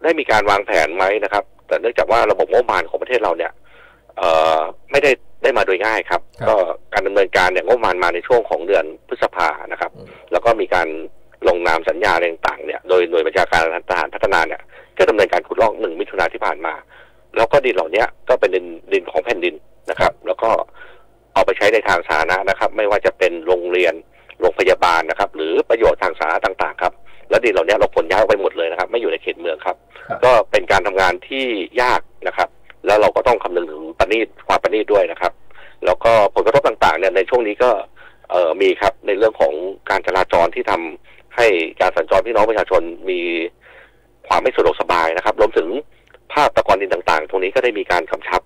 ได้มีการวางแผนไว้นะครับแต่เนื่องจากว่าระบบงบประมาณของประเทศเราเนี่ยไม่ได้มาโดยง่ายครับก็การดำเนินการเนี่ยงบประมาณมาในช่วงของเดือนพฤษภานะครับแล้วก็มีการลงนามสัญญาอะไรต่างๆเนี่ยโดยหน่วยบัญชาการทหารพัฒนาเนี่ยก็ดำเนินการขุดลอก1 มิถุนายนที่ผ่านมาแล้วก็ดินเหล่านี้ก็เป็นดินของแผ่นดินนะครับแล้วก็เอาไปใช้ในทางสาธารณะนะครับไม่ว่าจะเป็นโรงเรียน โรงพยาบาลนะครับหรือประโยชน์ทางสาธารณะต่างๆครับแล้วดินเหล่านี้เราขนย้ายออกไปหมดเลยนะครับไม่อยู่ในเขตเมืองครับก็เป็นการทำงานที่ยากนะครับแล้วเราก็ต้องคำนึงถึงความประณีตด้วยนะครับแล้วก็ผลกระทบต่างๆเนี่ยในช่วงนี้ก็มีครับในเรื่องของการจราจรที่ทำให้การสัญจรพี่น้องประชาชนมีความไม่สะดวกสบายนะครับรวมถึงภาพตะกอนดินต่างๆตรงนี้ก็ได้มีการกำชับ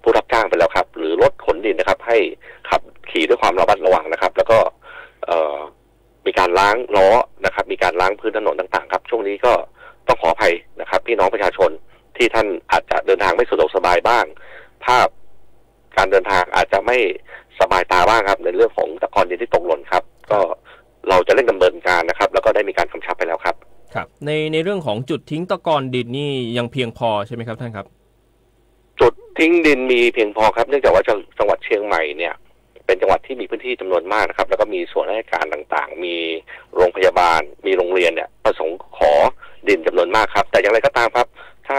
ผู้รับจ้างไปแล้วครับหรือรถขนดินนะครับให้ขับขี่ด้วยความระมัดระวังนะครับแล้วก็มีการล้างล้อนะครับมีการล้างพื้นถนนต่างๆครับช่วงนี้ก็ต้องขออภัยนะครับพี่น้องประชาชนที่ท่านอาจจะเดินทางไม่สะดวกสบายบ้างภาพการเดินทางอาจจะไม่สบายตาบ้างครับในเรื่องของตะกอนดินที่ตกหล่นครับก็เราจะเร่งดำเนินการนะครับแล้วก็ได้มีการกำชับไปแล้วครับครับในเรื่องของจุดทิ้งตะกอนดินนี่ยังเพียงพอใช่ไหมครับท่านครับจุดทิ้งดินมีเพียงพอครับเนื่องจากว่าจังหวัดเชียงใหม่เนี่ยเป็นจังหวัดที่มีพื้นที่จำนวนมากนะครับแล้วก็มีส่วนราชการต่างๆมีโรงพยาบาลมีโรงเรียนเนี่ยประสงค์ขอดินจำนวนมากครับแต่อย่างไรก็ตามครับถ้า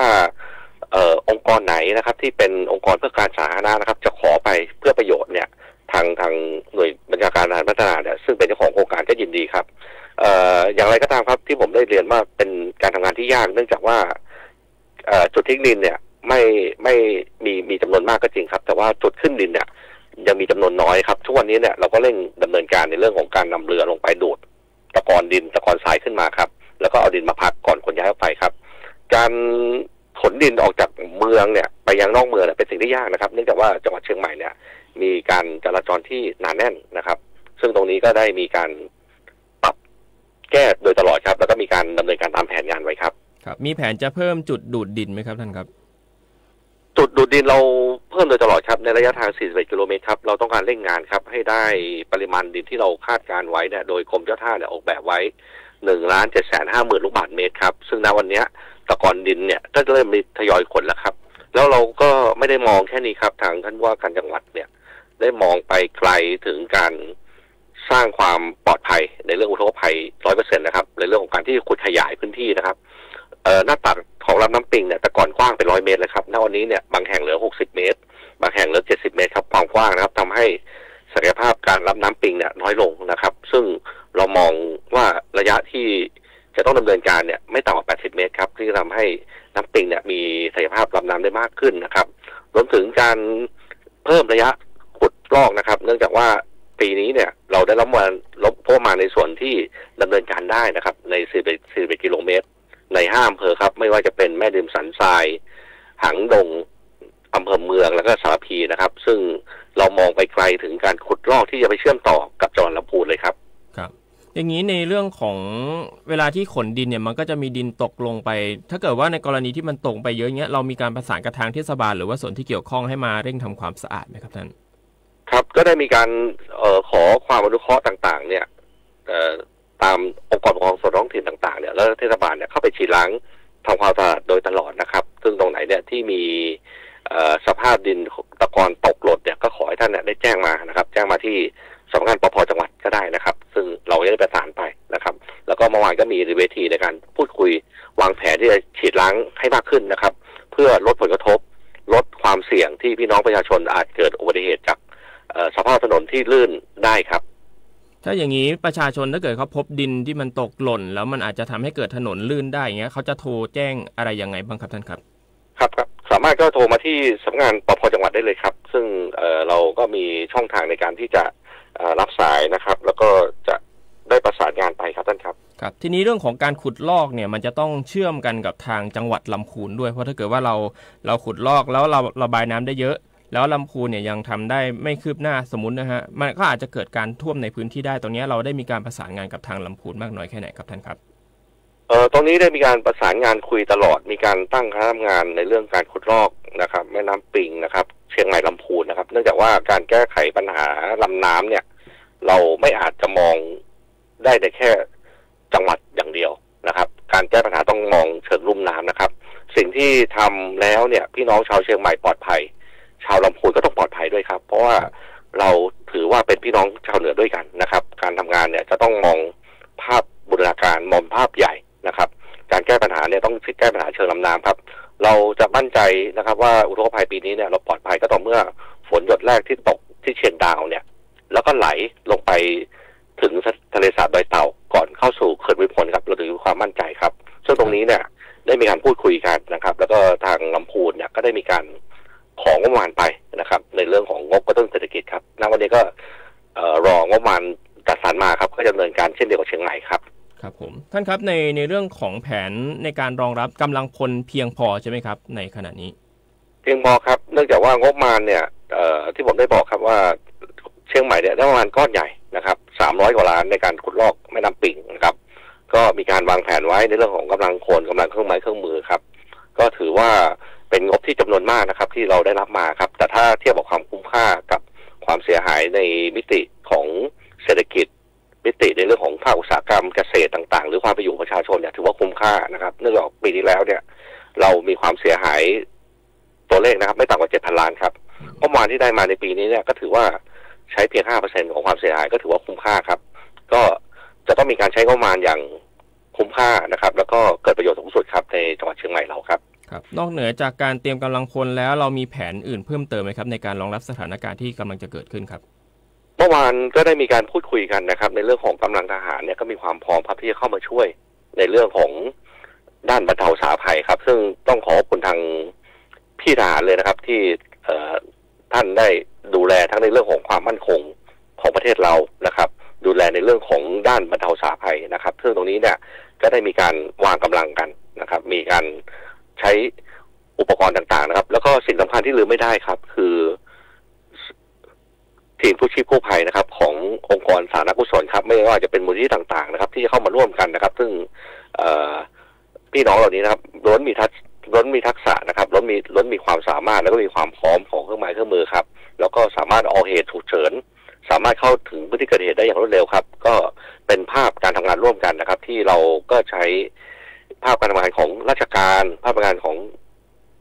องค์กรไหนนะครับที่เป็นองค์กรเพื่อการสาธารณะนะครับจะขอไปเพื่อประโยชน์เนี่ยทางหน่วยบัญชาการทหารพัฒนาเนี่ยซึ่งเป็นเจ้าของโครงการก็ยินดีครับอย่างไรก็ตามครับที่ผมได้เรียนว่าเป็นการทำงานที่ยากเนื่องจากว่าจุดทิ้งดินเนี่ยไม่มีจำนวนมากก็จริงครับแต่ว่าจุดขึ้นดินเนี่ยยังมีจำนวนน้อยครับทุกวันนี้เนี่ยเราก็เร่งดำเนินการในเรื่องของการนำเรือลงไปดูดตะกอนดินตะกอนทรายขึ้นมาครับแล้วก็เอาดินมาพักก่อนขนย้ายออกไปครับการขนดินออกจากเมืองเนี่ยไปยังนอกเมืองเนี่ยเป็นสิ่งที่ยากนะครับเนื่องจากว่าจังหวัดเชียงใหม่เนี่ยมีการจราจรที่หนาแน่นนะครับซึ่งตรงนี้ก็ได้มีการปรับแก้โดยตลอดครับแล้วก็มีการดำเนินการตามแผนงานไว้ครับครับมีแผนจะเพิ่มจุดดูดดินไหมครับท่านครับจุดดูดดินเราเพิ่มโดยตลอดครับในระยะทาง41 กิโลเมตรครับเราต้องการเร่งงานครับให้ได้ปริมาณดินที่เราคาดการไว้เนี่ยโดยกรมเจ้าท่าเนี่ยออกแบบไว้ 1,750,000 ลูกบาศก์เมตรครับซึ่งณวันนี้ตะกอนดินเนี่ยก็เริ่มมีทยอยขนแล้วครับแล้วเราก็ไม่ได้มองแค่นี้ครับทางท่านว่าการจังหวัดเนี่ยได้มองไปไกลถึงการสร้างความปลอดภัยในเรื่องอุทกภัย 100% นะครับในเรื่องของการที่ขุดขยายพื้นที่นะครับหน้าตักของลำน้ำปิงเนี่ยแต่ก่อนกว้างเป็น100 เมตรเลยครับณวันนี้เนี่ยบางแห่งเหลือ60 เมตรบางแห่งเหลือ70 เมตรครับความกว้างนะครับทำให้ศักยภาพการรับน้ำปิงเนี่ยน้อยลงนะครับซึ่งเรามองว่าระยะที่จะต้องดำเนินการเนี่ยไม่ต่ำกว่า80 เมตรครับที่จะทำให้น้ำปิงเนี่ยมีศักยภาพรับน้ำได้มากขึ้นนะครับรวมถึงการเพิ่มระยะขุดลอกนะครับเนื่องจากว่าปีนี้เนี่ยเราได้รับมาในส่วนที่ดำเนินการได้นะครับใน41 กิโลเมตรใน5 อำเภอครับไม่ว่าจะเป็นแม่ดิมสันทรายหางดงอำเภอเมืองแล้วก็สารพีนะครับซึ่งเรามองไปไกลถึงการขุดลอกที่จะไปเชื่อมต่อกับจังหวัดลำพูนเลยครับครับอย่างนี้ในเรื่องของเวลาที่ขนดินเนี่ยมันก็จะมีดินตกลงไปถ้าเกิดว่าในกรณีที่มันตกไปเยอะเงี้ยเรามีการประสานกับทางเทศบาลหรือว่าส่วนที่เกี่ยวข้องให้มาเร่งทำความสะอาดไหมครับท่านครับก็ได้มีการขอความอนุเคราะห์ต่างๆเนี่ยตามองค์กรปกครองส่วนท้องถิ่นต่างๆเนี่ยแล้วเทศบาลเนี่ยเข้าไปฉีดล้างทำความสะอาดโดยตลอดนะครับซึ่งตรงไหนเนี่ยที่มีสภาพดินตะกอนตกหล่นเนี่ยก็ขอให้ท่านเนี่ยได้แจ้งมานะครับแจ้งมาที่สำนักงานปภ.จังหวัดก็ได้นะครับซึ่งเราได้ประสานไปนะครับแล้วก็เมื่อวานก็มีเวทีในการพูดคุยวางแผนที่จะฉีดล้างให้มากขึ้นนะครับเพื่อลดผลกระทบลดความเสี่ยงที่พี่น้องประชาชนอาจเกิดอุบัติเหตุจากสภาพถนนที่ลื่นได้ครับถ้าอย่างนี้ประชาชนถ้าเกิดเขาพบดินที่มันตกหล่นแล้วมันอาจจะทำให้เกิดถนนลื่นได้อย่างเงี้ยเขาจะโทรแจ้งอะไรยังไงบ้างครับท่านครับครับสามารถก็โทรมาที่สำนักงานปภ.จังหวัดได้เลยครับซึ่งเราก็มีช่องทางในการที่จะรับสายนะครับแล้วก็จะได้ประสานงานไปครับท่านครับครับทีนี้เรื่องของการขุดลอกเนี่ยมันจะต้องเชื่อมกันกับทางจังหวัดลำพูนด้วยเพราะถ้าเกิดว่าเราขุดลอกแล้วเราระบายน้ำได้เยอะแล้วลำพูนเนี่ยยังทำได้ไม่คืบหน้าสมมุตินะฮะมันก็อาจจะเกิดการท่วมในพื้นที่ได้ตรงนี้เราได้มีการประสานงานกับทางลำพูนมากน้อยแค่ไหนครับท่านครับตรงนี้ได้มีการประสานงานคุยตลอดมีการตั้งคณะทำงานในเรื่องการขุดลอกนะครับแม่น้ำปิงนะครับเชียงใหม่ลำพูนนะครับเนื่องจากว่าการแก้ไขปัญหาลำน้ำเนี่ยเราไม่อาจจะมองได้ในแค่จังหวัดอย่างเดียวนะครับการแก้ปัญหาต้องมองเชิงลุ่มน้ำนะครับสิ่งที่ทำแล้วเนี่ยพี่น้องชาวเชียงใหม่ปลอดภัยชาวลำพูนก็ต้องปลอดภัยด้วยครับเพราะว่าเราถือว่าเป็นพี่น้องชาวเหนือด้วยกันนะครับการทำงานเนี่ยจะต้องมองภาพบูรณาการมองภาพใหญ่นะครับการแก้ปัญหาเนี่ยต้องแก้ปัญหาเชิงลำน้ำครับเราจะมั่นใจนะครับว่าอุทกภัยปีนี้เนี่ยเราปลอดภัยก็ต่อเมื่อฝนหยดแรกที่ตกที่เชียงดาวเนี่ยแล้วก็ไหลลงไป ถึงทะเลสาบดอยเต่าก่อนเข้าสู่เขื่อนภูมิพลครับเราถึงมีความมั่นใจครับซึ่งตรงนี้เนี่ยได้มีการพูดคุยกันนะครับแล้วก็ทางลำพูนเนี่ยก็ได้มีการของงบประมาณไปนะครับในเรื่องของงบกระตุ้นเศรษฐกิจครับณวันนี้ก็รองบประมาณจัดสรรมาครับก็ดำเนินการเช่นเดียวกับเชียงใหม่ครับครับผมท่านครับในเรื่องของแผนในการรองรับกำลังพลเพียงพอใช่ไหมครับในขณะนี้เพียงพอครับเนื่องจากว่างบประมาณเนี่ยที่ผมได้บอกครับว่าเชียงใหม่เนี่ยได้ประมาณก้อนใหญ่นะครับ300 กว่าล้านในการขุดลอกแม่น้ำปิ่งนะครับก็มีการวางแผนไว้ในเรื่องของกำลังคนกำลังเครื่องไม้เครื่องมือครับก็ถือว่าเป็นงบที่จำนวนมากนะครับที่เราได้รับมาครับแต่ถ้าเทียบกับความคุ้มค่ากับความเสียหายในมิติของเศรษฐกิจมิติในเรื่องของภาคอุตสาหกรรมเกษตรต่างๆหรือความเป็นอยู่ของประชาชนเนี่ยถือว่าคุ้มค่านะครับเนื่องจากปีที่แล้วเนี่ยเรามีความเสียหายตัวเลขนะครับไม่ต่ำกว่า 7,000 ล้านครับงบประมาณที่ได้มาในปีนี้เนี่ยก็ถือว่าใช้เพียง 5% ของความเสียหายก็ถือว่าคุ้มค่าครับก็จะต้องมีการใช้งบประมาณอย่างคุ้มค่านะครับแล้วก็เกิดประโยชน์สูงสุดครับในจังหวัดเชียงใหม่เราครับครับนอกเหนือจากการเตรียมกำลังพลแล้วเรามีแผนอื่นเพิ่มเติมไหมครับในการรองรับสถานการณ์ที่กำลังจะเกิดขึ้นครับเมื่อวานก็ได้มีการพูดคุยกันนะครับในเรื่องของกำลังทหารเนี่ยก็มีความพร้อมครับที่จะเข้ามาช่วยในเรื่องของด้านบรรเทาสาภัยครับซึ่งต้องขอบคุณทางพี่ทหารเลยนะครับที่ท่านได้ดูแลทั้งในเรื่องของความมั่นคงของประเทศเรานะครับดูแลในเรื่องของด้านบรรเทาสาภัยนะครับซึ่งตรงนี้เนี่ยก็ได้มีการวางกำลังกันนะครับมีการใช้อุปกรณ์ต่างๆนะครับแล้วก็สิ่งสำคัญที่ลืมไม่ได้ครับคือทีมกู้ชีพกู้ภัยนะครับขององค์กรสาธารณกุศลครับไม่ว่าจะเป็นมูลนิธิต่างๆนะครับที่จะเข้ามาร่วมกันนะครับซึ่งพี่น้องเหล่านี้นะครับล้วนมีทักษะนะครับล้นมีความสามารถแล้วก็มีความพร้อมของเครื่องไม้เครื่องมือครับแล้วก็สามารถออกเหตุฉุกเฉินสามารถเข้าถึงพื้นที่เกิดเหตุได้อย่างรวดเร็วครับก็เป็นภาพการทำงานร่วมกันนะครับที่เราก็ใช้ภาพการทำงานของราชการภาพการทำงานของ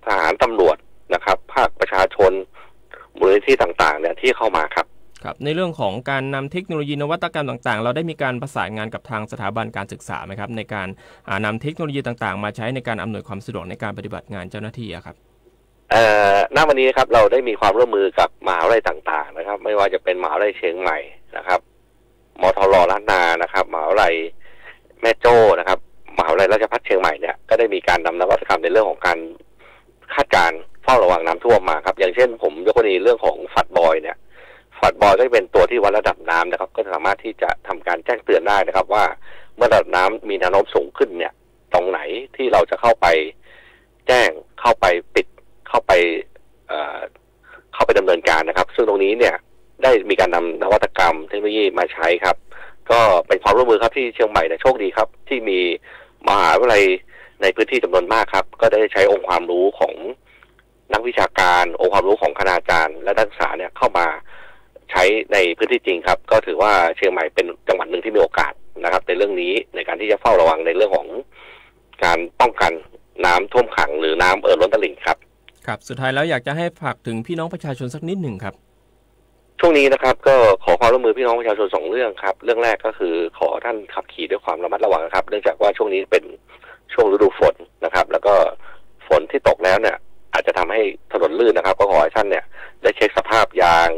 ทหารตำรวจนะครับภาคประชาชนมูลนิธิต่างๆเนี่ยที่เข้ามาครับครับในเรื่องของการนำเทคโนโลยีนวัตกรรมต่างๆเราได้มีการประสานงานกับทางสถาบันการศึกษาไหมครับในการนำเทคโนโลยีต่างๆมาใช้ในการอำนวยความสะดวกในการปฏิบัติงานเจ้าหน้าที่ครับณวันนี้ครับเราได้มีความร่วมมือกับมหาวิทยาลัยต่างๆนะครับไม่ว่าจะเป็นมหาวิทยาลัยเชียงใหม่นะครับมทร.ล้านนานะครับมหาวิทยาลัยแม่โจ้นะครับมหาวิทยาลัยราชภัฏเชียงใหม่เนี่ยก็ได้มีการนำนวัตกรรมในเรื่องของการคาดการณ์เฝ้าระวังน้ำท่วมมาครับอย่างเช่นผมยกกรณีเรื่องของฟัดบอยเนี่ยฟัดบอยก็จะเป็นตัวที่วัดระดับน้ำนะครับก็สามารถที่จะทำการแจ้งเตือนได้นะครับว่าเมื่อระดับน้ำมีแนวโน้มสูงขึ้นเนี่ยตรงไหนที่เราจะเข้าไปแจ้งเข้าไปปิดเข้าไปดำเนินการนะครับซึ่งตรงนี้เนี่ยได้มีการนำนวัตกรรมเทคโนโลยีมาใช้ครับก็เป็นความร่วมมือครับที่เชียงใหม่เนี่ยโชคดีครับที่มีมหาวิทยาลัยในพื้นที่จำนวนมากครับก็ได้ใช้องค์ความรู้ของนักวิชาการองค์ความรู้ของคณาจารย์และนักศึกษาเนี่ยเข้ามาใช้ในพื้นที่จริงครับก็ถือว่าเชียงใหม่เป็นจังหวัดหนึ่งที่มีโอกาสนะครับในเรื่องนี้ในการที่จะเฝ้าระวังในเรื่องของการป้องกันน้ำท่วมขังหรือน้ำล้นตลิ่งครับครับสุดท้ายแล้วอยากจะให้ฝากถึงพี่น้องประชาชนสักนิดหนึ่งครับช่วงนี้นะครับก็ขอความร่วมมือพี่น้องประชาชน2 เรื่องครับเรื่องแรกก็คือขอท่านขับขี่ด้วยความระมัดระวังครับเนื่องจากว่าช่วงนี้เป็นช่วงฤดูฝนนะครับแล้วก็ฝนที่ตกแล้วเนี่ยอาจจะทำให้ถนนลื่นนะครับก็ขอให้ท่านเนี่ยได้เช็คสภาพยาง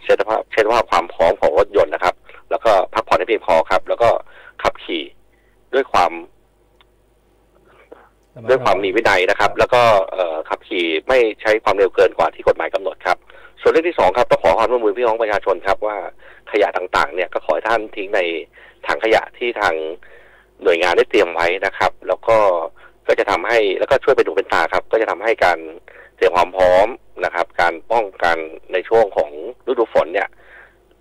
เช็คสภาพความพร้อมของรถยนต์นะครับแล้วก็พักผ่อนให้เพียงพอครับแล้วก็ขับขี่ด้วยความมีวินัยนะครับแล้วก็ขับขี่ไม่ใช้ความเร็วเกินกว่าที่กฎหมายกำหนดครับส่วนเรื่องที่2ครับต้องขอความร่วมมือพี่น้องประชาชนครับว่าขยะต่างๆเนี่ยก็ขอให้ท่านทิ้งในถังขยะที่ทางหน่วยงานได้เตรียมไว้นะครับแล้วก็จะทำให้แล้วก็ช่วยเป็นหูเป็นตาครับก็จะทำให้การเตรียมความพร้อมนะครับการป้องกันในช่วงของฤดูฝนเนี่ย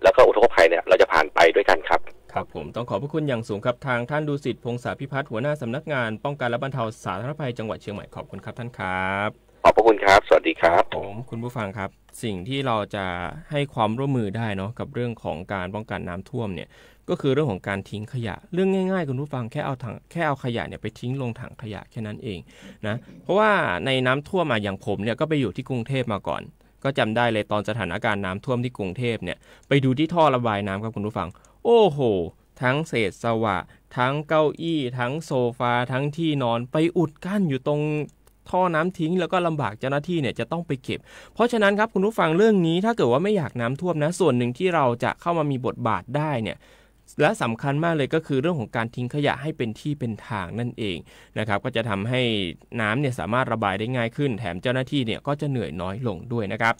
แล้วก็อุทกภัยเนี่ยเราจะผ่านไปด้วยกันครับครับผมต้องขอบพระคุณอย่างสูงครับทางท่านดุสิตพงษาพิพัฒน์หัวหน้าสำนักงานป้องกันและบรรเทาสาธารณภัยจังหวัดเชียงใหม่ขอบคุณครับท่านครับขอบพระคุณครับสวัสดีครับผมคุณผู้ฟังครับสิ่งที่เราจะให้ความร่วมมือได้เนาะกับเรื่องของการป้องกันน้ำท่วมเนี่ยก็คือเรื่องของการทิ้งขยะเรื่องง่ายๆคุณผู้ฟังแค่เอาขยะเนี่ยไปทิ้งลงถังขยะแค่นั้นเองนะเพราะว่าในน้ำท่วมอย่างผมเนี่ยก็ไปอยู่ที่กรุงเทพมาก่อนก็จำได้เลยตอนสถานการณ์น้ำท่วมที่กรุงเทพเนี่ยไปดูที่ท่อระบายน้ำครับคุณผู้ฟังโอ้โหทั้งเศษสวะทั้งเก้าอี้ทั้งโซฟาทั้งที่นอนไปอุดกั้นอยู่ตรงท่อน้ำทิ้งแล้วก็ลำบากเจ้าหน้าที่เนี่ยจะต้องไปเก็บเพราะฉะนั้นครับคุณผู้ฟังเรื่องนี้ถ้าเกิดว่าไม่อยากน้ำท่วมนะส่วนหนึ่งที่เราจะเข้ามามีบทบาทได้เนี่ย และสำคัญมากเลยก็คือเรื่องของการทิ้งขยะให้เป็นที่เป็นทางนั่นเองนะครับก็จะทำให้น้ำเนี่ยสามารถระบายได้ง่ายขึ้นแถมเจ้าหน้าที่เนี่ยก็จะเหนื่อยน้อยลงด้วยนะครับ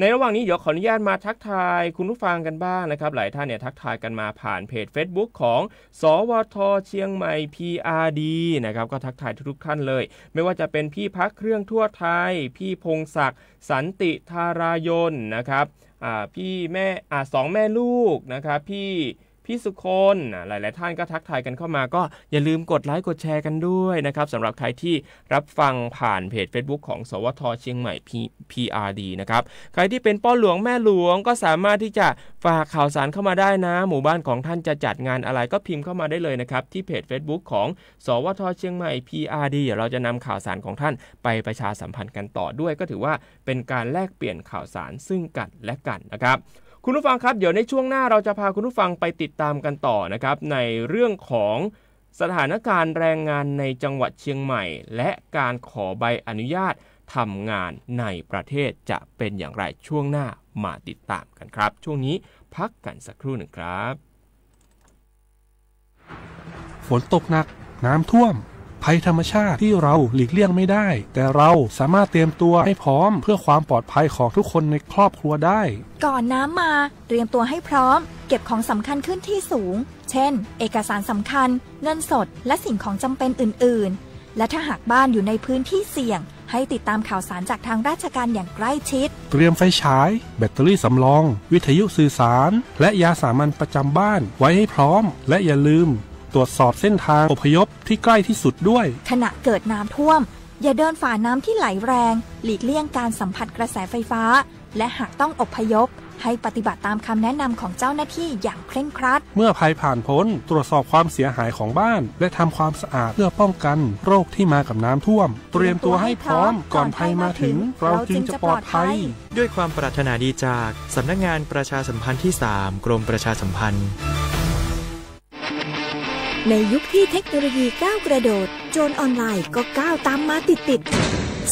ในระหว่างนี้เดี๋ยวขออนุญาตมาทักทายคุณผู้ฟังกันบ้างนะครับหลายท่านเนี่ยทักทายกันมาผ่านเพจ Facebook ของสวท.เชียงใหม่ PRD นะครับก็ทักทายทุกท่านเลยไม่ว่าจะเป็นพี่พักเครื่องทั่วไทยพี่พงศักดิ์สันติธารายนนะครับพี่แม่2แม่ลูกนะครับพี่สุคนหลายๆท่านก็ทักทายกันเข้ามาก็อย่าลืมกดไลค์กดแชร์กันด้วยนะครับสำหรับใครที่รับฟังผ่านเพจ Facebook ของสวท.เชียงใหม่ PRD นะครับใครที่เป็นพ่อหลวงแม่หลวงก็สามารถที่จะฝากข่าวสารเข้ามาได้นะหมู่บ้านของท่านจะจัดงานอะไรก็พิมพ์เข้ามาได้เลยนะครับที่เพจ Facebook ของสวท.เชียงใหม่ PRD เดี๋ยวเราจะนำข่าวสารของท่านไปประชาสัมพันธ์กันต่อด้วยก็ถือว่าเป็นการแลกเปลี่ยนข่าวสารซึ่งกันและกันนะครับคุณผู้ฟังครับเดี๋ยวในช่วงหน้าเราจะพาคุณผู้ฟังไปติดตามกันต่อนะครับในเรื่องของสถานการณ์แรงงานในจังหวัดเชียงใหม่และการขอใบอนุญาตทำงานในประเทศจะเป็นอย่างไรช่วงหน้ามาติดตามกันครับช่วงนี้พักกันสักครู่หนึ่งครับฝนตกหนักน้ำท่วมภัยธรรมชาติที่เราหลีกเลี่ยงไม่ได้แต่เราสามารถเตรียมตัวให้พร้อมเพื่อความปลอดภัยของทุกคนในครอบครัวได้ก่อนน้ำมาเตรียมตัวให้พร้อมเก็บของสำคัญขึ้นที่สูงเช่นเอกสารสำคัญเงินสดและสิ่งของจำเป็นอื่นๆและถ้าหากบ้านอยู่ในพื้นที่เสี่ยงให้ติดตามข่าวสารจากทางราชการอย่างใกล้ชิดเตรียมไฟฉายแบตเตอรี่สำรองวิทยุสื่อสารและยาสามัญประจำบ้านไว้ให้พร้อมและอย่าลืมตรวจสอบเส้นทางอพยพที่ใกล้ที่สุดด้วยขณะเกิดน้ำท่วมอย่าเดินฝ่าน้ำที่ไหลแรงหลีกเลี่ยงการสัมผัสกระแสไฟฟ้าและหากต้องอพยพให้ปฏิบัติตามคำแนะนำของเจ้าหน้าที่อย่างเคร่งครัดเมื่อภัยผ่านพ้นตรวจสอบความเสียหายของบ้านและทำความสะอาดเพื่อป้องกันโรคที่มากับน้ำท่วมเตรียมตัวให้พร้อมก่อนภัยมาถึงเราจึงจะปลอดภัยด้วยความปรารถนาดีจากสำนักงานประชาสัมพันธ์ที่3กรมประชาสัมพันธ์ในยุคที่เทคโนโลยีก้าวกระโดดโจรออนไลน์ก็ก้าวตามมาติด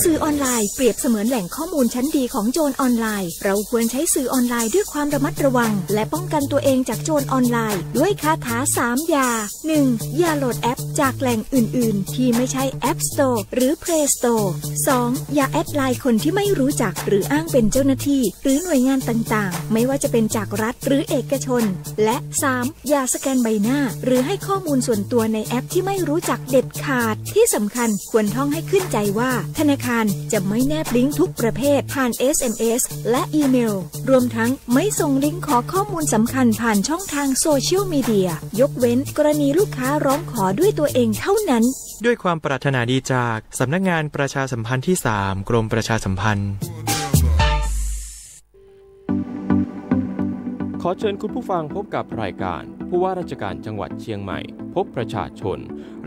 สื่อออนไลน์เปรียบเสมือนแหล่งข้อมูลชั้นดีของโจรออนไลน์เราควรใช้สื่อออนไลน์ด้วยความระมัดระวังและป้องกันตัวเองจากโจรออนไลน์ด้วยคาถา3อย่า 1. อย่าโหลดแอปจากแหล่งอื่นๆที่ไม่ใช่ App Store หรือ Play Store 2. อย่าแอดไลน์คนที่ไม่รู้จักหรืออ้างเป็นเจ้าหน้าที่หรือหน่วยงานต่างๆไม่ว่าจะเป็นจากรัฐหรือเอกชนและ 3. อย่าสแกนใบหน้าหรือให้ข้อมูลส่วนตัวในแอปที่ไม่รู้จักเด็ดขาดที่สำคัญควรท่องให้ขึ้นใจว่าธนาคารจะไม่แนบลิงก์ทุกประเภทผ่าน SMS และอีเมลรวมทั้งไม่ส่งลิงก์ขอข้อมูลสำคัญผ่านช่องทางโซเชียลมีเดียยกเว้นกรณีลูกค้าร้องขอด้วยตัวเองเท่านั้นด้วยความปรารถนาดีจากสำนักงานประชาสัมพันธ์ที่3กรมประชาสัมพันธ์ขอเชิญคุณผู้ฟังพบกับรายการผู้ว่าราชการจังหวัดเชียงใหม่พบประชาชน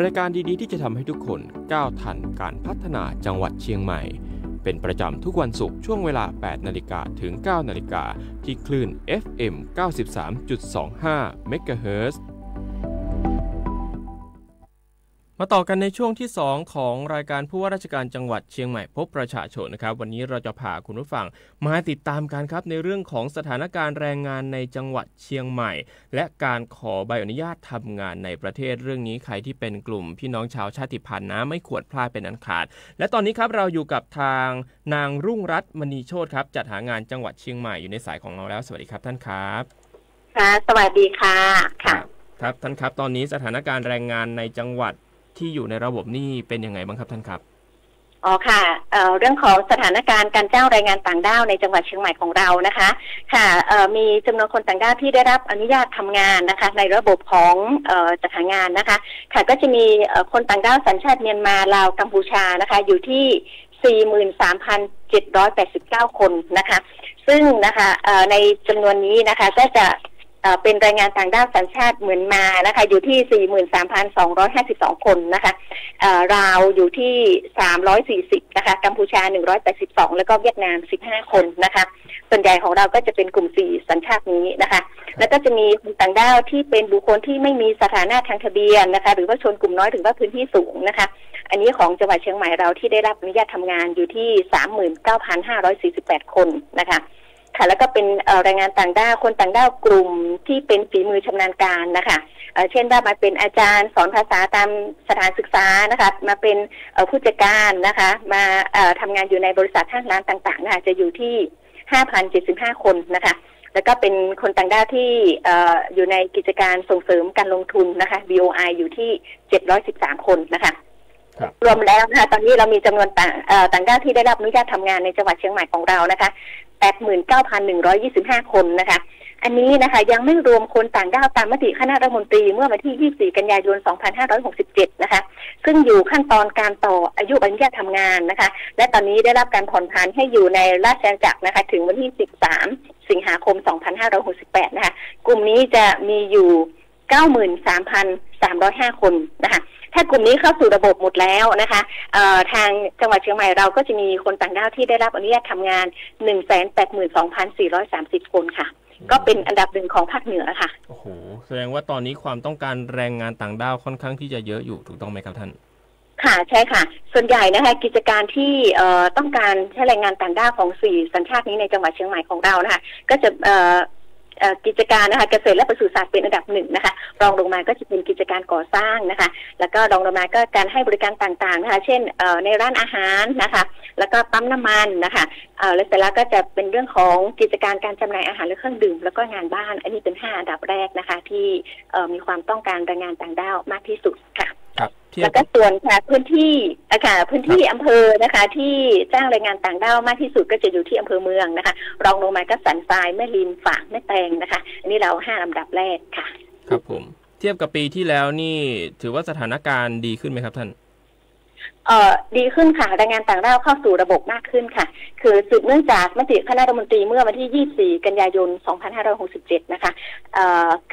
รายการดีๆที่จะทำให้ทุกคนก้าวทันการพัฒนาจังหวัดเชียงใหม่เป็นประจำทุกวันศุกร์ช่วงเวลา 8 นาฬิกาถึง 9 นาฬิกาที่คลื่น FM 93.25 เมกะเฮิรตซ์มาต่อกันในช่วงที่2ของรายการผู้ว่าราชการจังหวัดเชียงใหม่พบประชาชนนะครับวันนี้เราจะพาคุณผู้ฟังมาติดตามกันครับในเรื่องของสถานการณ์แรงงานในจังหวัดเชียงใหม่และการขอใบอนุญาตทำงานในประเทศเรื่องนี้ใครที่เป็นกลุ่มพี่น้องชาวชาติพันธุ์นะไม่ควรพลาดเป็นอันขาดและตอนนี้ครับเราอยู่กับทางนางรุ่งรัตน์มณีโชติครับจัดหางานจังหวัดเชียงใหม่อยู่ในสายของเราแล้วสวัสดีครับท่านครับค่ะสวัสดีค่ะค่ะครับท่านครับตอนนี้สถานการณ์แรงงานในจังหวัดที่อยู่ในระบบนี่เป็นยังไงบ้างครับท่านครับอ๋อค่ะเรื่องของสถานการณ์การจ้างแรงงานต่างด้าวในจังหวัดเชียงใหม่ของเรานะคะค่ะมีจำนวนคนต่างด้าวที่ได้รับอนุญาตทำงานนะคะในระบบของจัดหางานนะคะค่ะก็จะมีคนต่างด้าวสัญชาติเมียนมาลาวกัมพูชานะคะอยู่ที่ 43,789 คนนะคะซึ่งนะคะในจำนวนนี้นะคะก็จะเป็นแรงงานต่างด้าวสัญชาติเหมือนมานะคะอยู่ที่ 43,252 คนนะคะลาวอยู่ที่340นะคะกัมพูชา182แล้วก็เวียดนาม15คนนะคะส่วนใหญ่ของเราก็จะเป็นกลุ่ม4สัญชาตินี้นะคะแล้วก็จะมีคนต่างด้าวที่เป็นบุคคลที่ไม่มีสถานะทางทะเบียนนะคะหรือว่าชนกลุ่มน้อยหรือว่าพื้นที่สูงนะคะอันนี้ของจังหวัดเชียงใหม่เราที่ได้รับอนุญาตทำงานอยู่ที่ 39,548 คนนะคะ ค่ะแล้วก็เป็นแรงงานต่างด้าวคนต่างด้าวกลุ่มที่เป็นฝีมือชำนาญการนะคะเช่นว่ามาเป็นอาจารย์สอนภาษาตามสถานศึกษานะคะมาเป็นผู้จัดการนะคะมาทำงานอยู่ในบริษัทห้างร้านต่างๆนะคะจะอยู่ที่ 5,075 คนนะคะแล้วก็เป็นคนต่างด้าวที่อยู่ในกิจการส่งเสริมการลงทุนนะคะ BOI อยู่ที่713 คนนะคะรวมแล้วนะคะตอนนี้เรามีจำนวนต่างด้าวที่ได้รับอนุญาตทำงานในจังหวัดเชียงใหม่ของเรานะคะ 89,125 คนนะคะอันนี้นะคะยังไม่รวมคนต่างด้าวตามมติคณะรัฐมนตรีเมื่อวันที่24 กันยายน 2567 นะคะซึ่งอยู่ขั้นตอนการต่ออายุใบอนุญาตทำงานนะคะและตอนนี้ได้รับการผ่อนผันให้อยู่ในราชอาณาจักรนะคะถึงวันที่13 สิงหาคม 2568 นะคะกลุ่มนี้จะมีอยู่ 93,305 คนนะคะถ้ากลุ่มนี้เข้าสู่ระบบหมดแล้วนะคะทางจังหวัดเชียงใหม่เราก็จะมีคนต่างด้าวที่ได้รับอนุญาตทำงาน 182,430 คนค่ะก็เป็นอันดับหนึ่งของภาคเหนือค่ะโอ้โหแสดงว่าตอนนี้ความต้องการแรงงานต่างด้าวค่อนข้างที่จะเยอะอยู่ถูกต้องไหมครับท่านค่ะใช่ค่ะส่วนใหญ่นะคะกิจการที่ต้องการใช้แรงงานต่างด้าวของ4สัญชาตินี้ในจังหวัดเชียงใหม่ของเรานะคะก็จะกิจการนะคะเกษตรและปศุสัตว์เป็นอันดับหนึ่งนะคะรองลงมาก็จะเป็นกิจการก่อสร้างนะคะแล้วก็รองลงมาก็การให้บริการต่างๆนะคะเช่นในร้านอาหารนะคะแล้วก็ปั๊มน้ำมันนะคะแล้วเสร็จแล้วก็จะเป็นเรื่องของกิจการการจำหน่ายอาหารและเครื่องดื่มแล้วก็งานบ้านอันนี้เป็น5อันดับแรกนะคะที่มีความต้องการแรงงานต่างด้าวมากที่สุดค่ะแล้วก็ส่วนค่ะพื้นที่อำเภอนะคะที่จ้างแรงงานต่างด้าวมากที่สุดก็จะอยู่ที่อำเภอเมืองนะคะรองลงมาก็สันทรายแม่ริมฝางแม่แตงนะคะอันนี้เรา5ลำดับแรกค่ะครับผมเทียบกับปีที่แล้วนี่ถือว่าสถานการณ์ดีขึ้นไหมครับท่านดีขึ้นค่ะแรงงานต่างด้าวเข้าสู่ระบบมากขึ้นค่ะคือสืบเนื่องจากมติคณะรัฐมนตรีเมื่อวันที่24 กันยายน 2567 นะคะ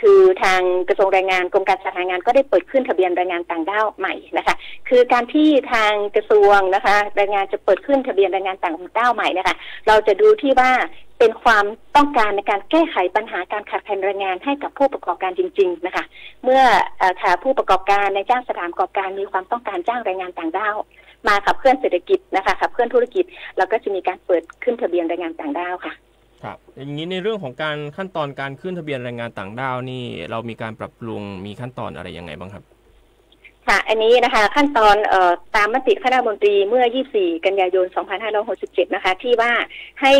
คือทางกระทรวงแรงงานกรมการจัดหางานก็ได้เปิดขึ้นทะเบียนแรงงานต่างด้าวใหม่นะคะคือการที่ทางกระทรวงนะคะแรงงานจะเปิดขึ้นทะเบียนแรงงานต่างด้าวใหม่นะคะเราจะดูที่ว่าเป็นความต้องการในการแก้ไขปัญหาการขาดแคลนแรงงานให้กับผู้ประกอบการจริงๆนะคะเมื่อผู้ประกอบการในจ้างสถานประกอบการมีความต้องการจ้างแรงงานต่างด้าวมาขับเคลื่อนเศรษฐกิจนะคะขับเคลื่อนธุรกิจเราก็จะมีการเปิดขึ้นทะเบียนแรงงานต่างด้าวค่ะครับอย่างนี้ในเรื่องของการขั้นตอนการขึ้นทะเบียนแรงงานต่างด้าวนี่เรามีการปรับปรุงมีขั้นตอนอะไรยังไงบ้างครับค่ะอันนี้นะคะขั้นตอนตามมติคณะรัฐมนตรีเมื่อ24 กันยายน 2567 นะคะที่ว่าให้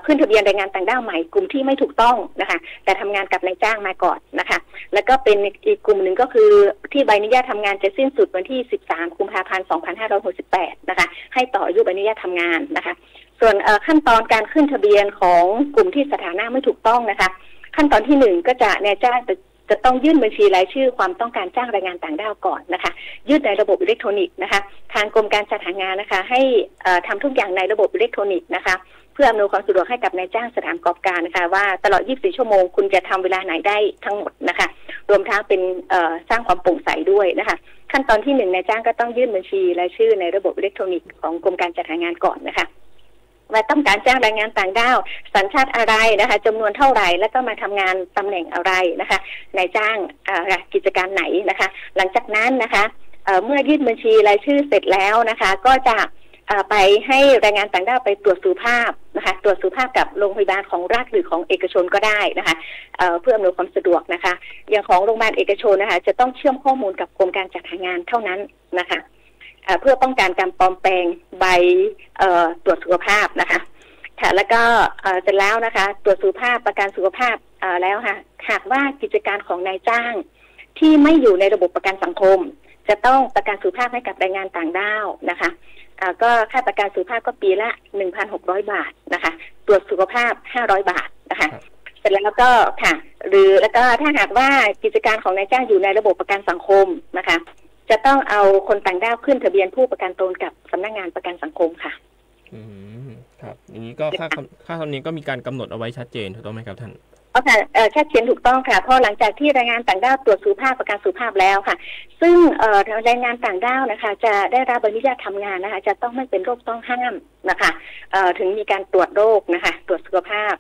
ขึ้นทะเบียนแรงงานต่างด้าวใหม่กลุ่มที่ไม่ถูกต้องนะคะแต่ทำงานกับนายจ้างมาก่อนนะคะแล้วก็เป็นอีกกลุ่มหนึ่งก็คือที่ใบอนุญาตทำงานจะสิ้นสุดวันที่13 กุมภาพันธ์ 2568 นะคะให้ต่ออายุใบอนุญาตทำงานนะคะส่วนขั้นตอนการขึ้นทะเบียนของกลุ่มที่สถานะไม่ถูกต้องนะคะขั้นตอนที่1ก็จะนายจ้างจะต้องยื่นบัญชีรายชื่อความต้องการจ้างแรงงานต่างด้าวก่อนนะคะยื่นในระบบอิเล็กทรอนิกส์นะคะทางกรมการจัดหางานนะคะให้ทำทุกอย่างในระบบอิเล็กทรอนิกส์นะคะเพื่ออำนวยความสะดวกให้กับนายจ้างสถานประกอบการนะคะว่าตลอด24 ชั่วโมงคุณจะทำเวลาไหนได้ทั้งหมดนะคะรวมทั้งเป็นสร้างความโปร่งใสด้วยนะคะขั้นตอนที่1นายจ้างก็ต้องยื่นบัญชีรายชื่อในระบบอิเล็กทรอนิกส์ของกรมการจัดหางานก่อนนะคะว่าต้องการจ้างแรงงานต่างด้าวสัญชาติอะไรนะคะจำนวนเท่าไหร่แล้วก็มาทำงานตำแหน่งอะไรนะคะนายจ้างกิจการไหนนะคะหลังจากนั้นนะคะเมื่อยื่นบัญชีรายชื่อเสร็จแล้วนะคะก็จะไปให้แรงงานต่างด้าวไปตรวจสุขภาพนะคะตรวจสุขภาพกับโรงพยาบาลของรัฐหรือของเอกชนก็ได้นะคะเพื่ออำนวยความสะดวกนะคะอย่างของโรงพยาบาลเอกชนนะคะจะต้องเชื่อมข้อมูลกับกรมการจัดหางานเท่านั้นนะคะเพื่อป้องกันการปลอมแปลงใบตรวจสุขภาพนะคะค่ะแล้วก็เสร็จแล้วนะคะตรวจสุขภาพประกันสุขภาพแล้วค่ะหากว่ากิจการของนายจ้างที่ไม่อยู่ในระบบประกันสังคมจะต้องประกันสุขภาพให้กับแรงงานต่างด้าวนะคะก็ค่าประกันสุขภาพก็ปีละ 1,600 บาทนะคะตรวจสุขภาพ500 บาทนะคะเสร็จแล้วก็ค่ะหรือแล้วก็ถ้าหากว่ากิจการของนายจ้างอยู่ในระบบประกันสังคมนะคะจะต้องเอาคนต่างด้าวขึ้นทะเบียนผู้ประกันตนกับสำนักงานประกันสังคมค่ะครับอย่างนี้ก็ค่าธรรมเนียมก็มีการกำหนดเอาไว้ชัดเจนถูกต้องไหมครับท่านค่ะชัดเจนถูกต้องค่ะเพราะหลังจากที่แรงงานต่างด้าวตรวจสุขภาพประกันสุขภาพแล้วค่ะซึ่งแรงงานต่างด้าวนะคะจะได้รับอนุญาตทำงานนะคะจะต้องไม่เป็นโรคต้องห้ามนะคะถึงมีการตรวจโรคนะคะตรวจสุขภาพ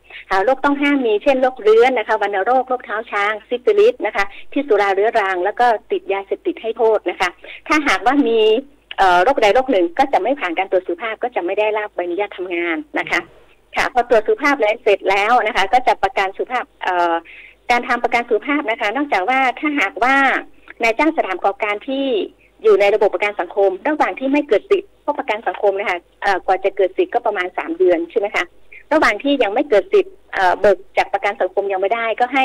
โรคต้องห้ามมีเช่นโรคเรื้อนนะคะวัณโรคโรคเท้าช้างซิฟิลิสนะคะที่สุราเรื้อรังแล้วก็ติดยาเสพติดให้โทษนะคะถ้าหากว่ามีโรคใดโรคหนึ่งก็จะไม่ผ่านการตรวจสุขภาพก็จะไม่ได้รับใบอนุญาตทำงานนะคะ ค่ะพอตรวจสุขภาพแล้วเสร็จแล้วนะคะก็จะประกันสุขภาพการทำประกันสุขภาพนะคะนอกจากว่าถ้าหากว่านายจ้างสถานประกอบการที่อยู่ในระบบประกันสังคมระหว่างที่ไม่เกิดสิทธิ์เพราะประกันสังคมนะคะกว่าจะเกิดสิทธิ์ก็ประมาณ3 เดือนใช่ไหมคะระหว่างที่ยังไม่เกิดสิทธิ์เบิกจากประกันสังคมยังไม่ได้ก็ให้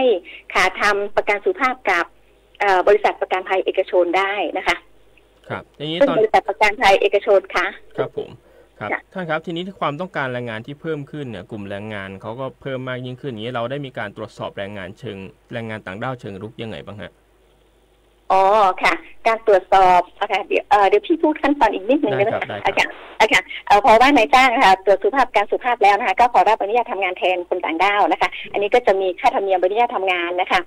ขาทำประกันสุขภาพกับบริษัทประกันภัยเอกชนได้นะคะครับอย่างนี้ตอนบริษัทประกันภัยเอกชนค่ะครับผมครับท่านครับทีนี้ความต้องการแรงงานที่เพิ่มขึ้นเนี่ยกลุ่มแรงงานเขาก็เพิ่มมากยิ่งขึ้นอย่างนี้เราได้มีการตรวจสอบแรงงานต่างด้าวเชิงรุกยังไงบ้างฮะอ๋อค่ะการตรวจสอบค่ะเดี๋ยวพี่พูดขั้นตอนอีกนิดนึงนะคะเพราะว่านายจ้างค่ะตรวจสุขภาพการสุขภาพแล้วนะคะก็ขอรับอนุญาตทำงานแทนคนต่างด้าวนะคะอันนี้ก็จะมีค่าธรรมเนียมอนุญาตทำงานนะคะ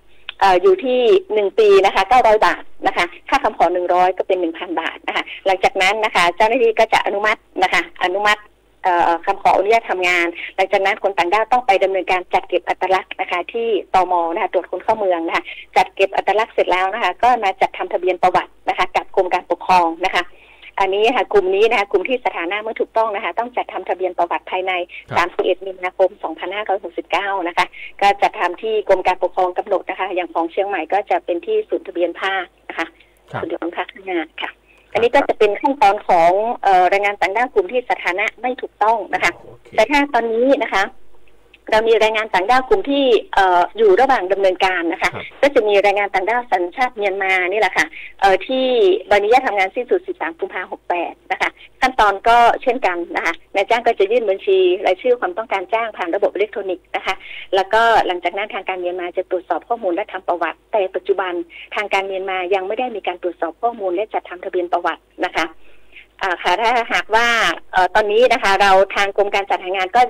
อยู่ที่1 ปีนะคะ900 บาทนะคะค่าคำขอ100ก็เป็น 1,000 บาทนะคะหลังจากนั้นนะคะเจ้าหน้าที่ก็จะอนุมัตินะคะอนุมัติคำขออนุญาตทำงานหลังจากนั้นคนต่างด้าวต้องไปดำเนินการจัดเก็บอัตลักษณ์นะคะที่ตม.นะคะตรวจคนเข้าเมืองนะคะจัดเก็บอัตลักษณ์เสร็จแล้วนะคะก็มาจัดทำทะเบียนประวัตินะคะกับกรมการปกครองนะคะอันนี้ค่ะกลุ่มนี้นะคะกลุ่มที่สถานะเมื่อถูกต้องนะคะต้องจัดทำทะเบียนประวัติภายใน31 มีนาคม 2569นะคะก็จัดทำที่กรมการปกครองกำหนดนะคะอย่างของเชียงใหม่ก็จะเป็นที่ศูนย์ทะเบียนภาคนะคะศูนย์ทะเบียนภาคข้างหน้าค่ะอันนี้ก็จะเป็นขั้นตอนของแรงงานต่างด้าวกลุ่มที่สถานะไม่ถูกต้องนะคะแต่ถ้าตอนนี้นะคะเรามีแรงงานต่างด้าวกลุ่มที่อยู่ระหว่างดำเนินการนะคะก็จะมีแรงงานต่างด้าวสัญชาติเมียนมานี่แหละค่ะที่ใบอนุญาตทำงานสิ้นสุด13 กุมภาพันธ์ 68นะคะขั้นตอนก็เช่นกันนะคะนายจ้างก็จะยื่นบัญชีรายชื่อความต้องการจ้างผ่านระบบอิเล็กทรอนิกส์นะคะแล้วก็หลังจากนั้นทางการเมียนมาจะตรวจสอบข้อมูลและทำประวัติแต่ปัจจุบันทางการเมียนมายังไม่ได้มีการตรวจสอบข้อมูลและจัดทำทะเบียนประวัตินะคะค่ะถ้าหากว่าตอนนี้นะคะเราทางกรมการจัดหางานก็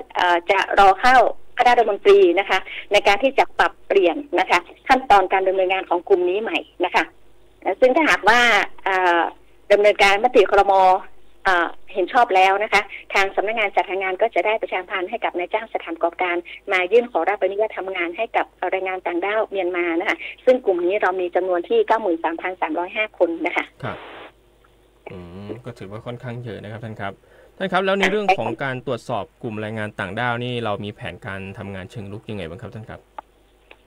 จะรอเข้าคณะรัฐมนตรีนะคะในการที่จะปรับเปลี่ยนนะคะขั้นตอนการดำเนินงานของกลุ่มนี้ใหม่นะคะซึ่งถ้าหากว่าดำเนินการมติครม.เห็นชอบแล้วนะคะทางสำนักงานจัดหางานก็จะได้ประชาสัมพันธ์ให้กับนายจ้างสถานประกอบการมายื่นขอรับอนุญาตทำงานให้กับแรงงานต่างด้าวเมียนมานะคะซึ่งกลุ่มนี้เรามีจำนวนที่ 93,305 คนนะคะครับก็ถือว่าค่อนข้างเยอะนะครับท่านครับแล้วในเรื่องของการตรวจสอบกลุ่มแรงงานต่างด้าวนี่เรามีแผนการทำงานเชิงรุกยังไงบ้างครับท่านครับ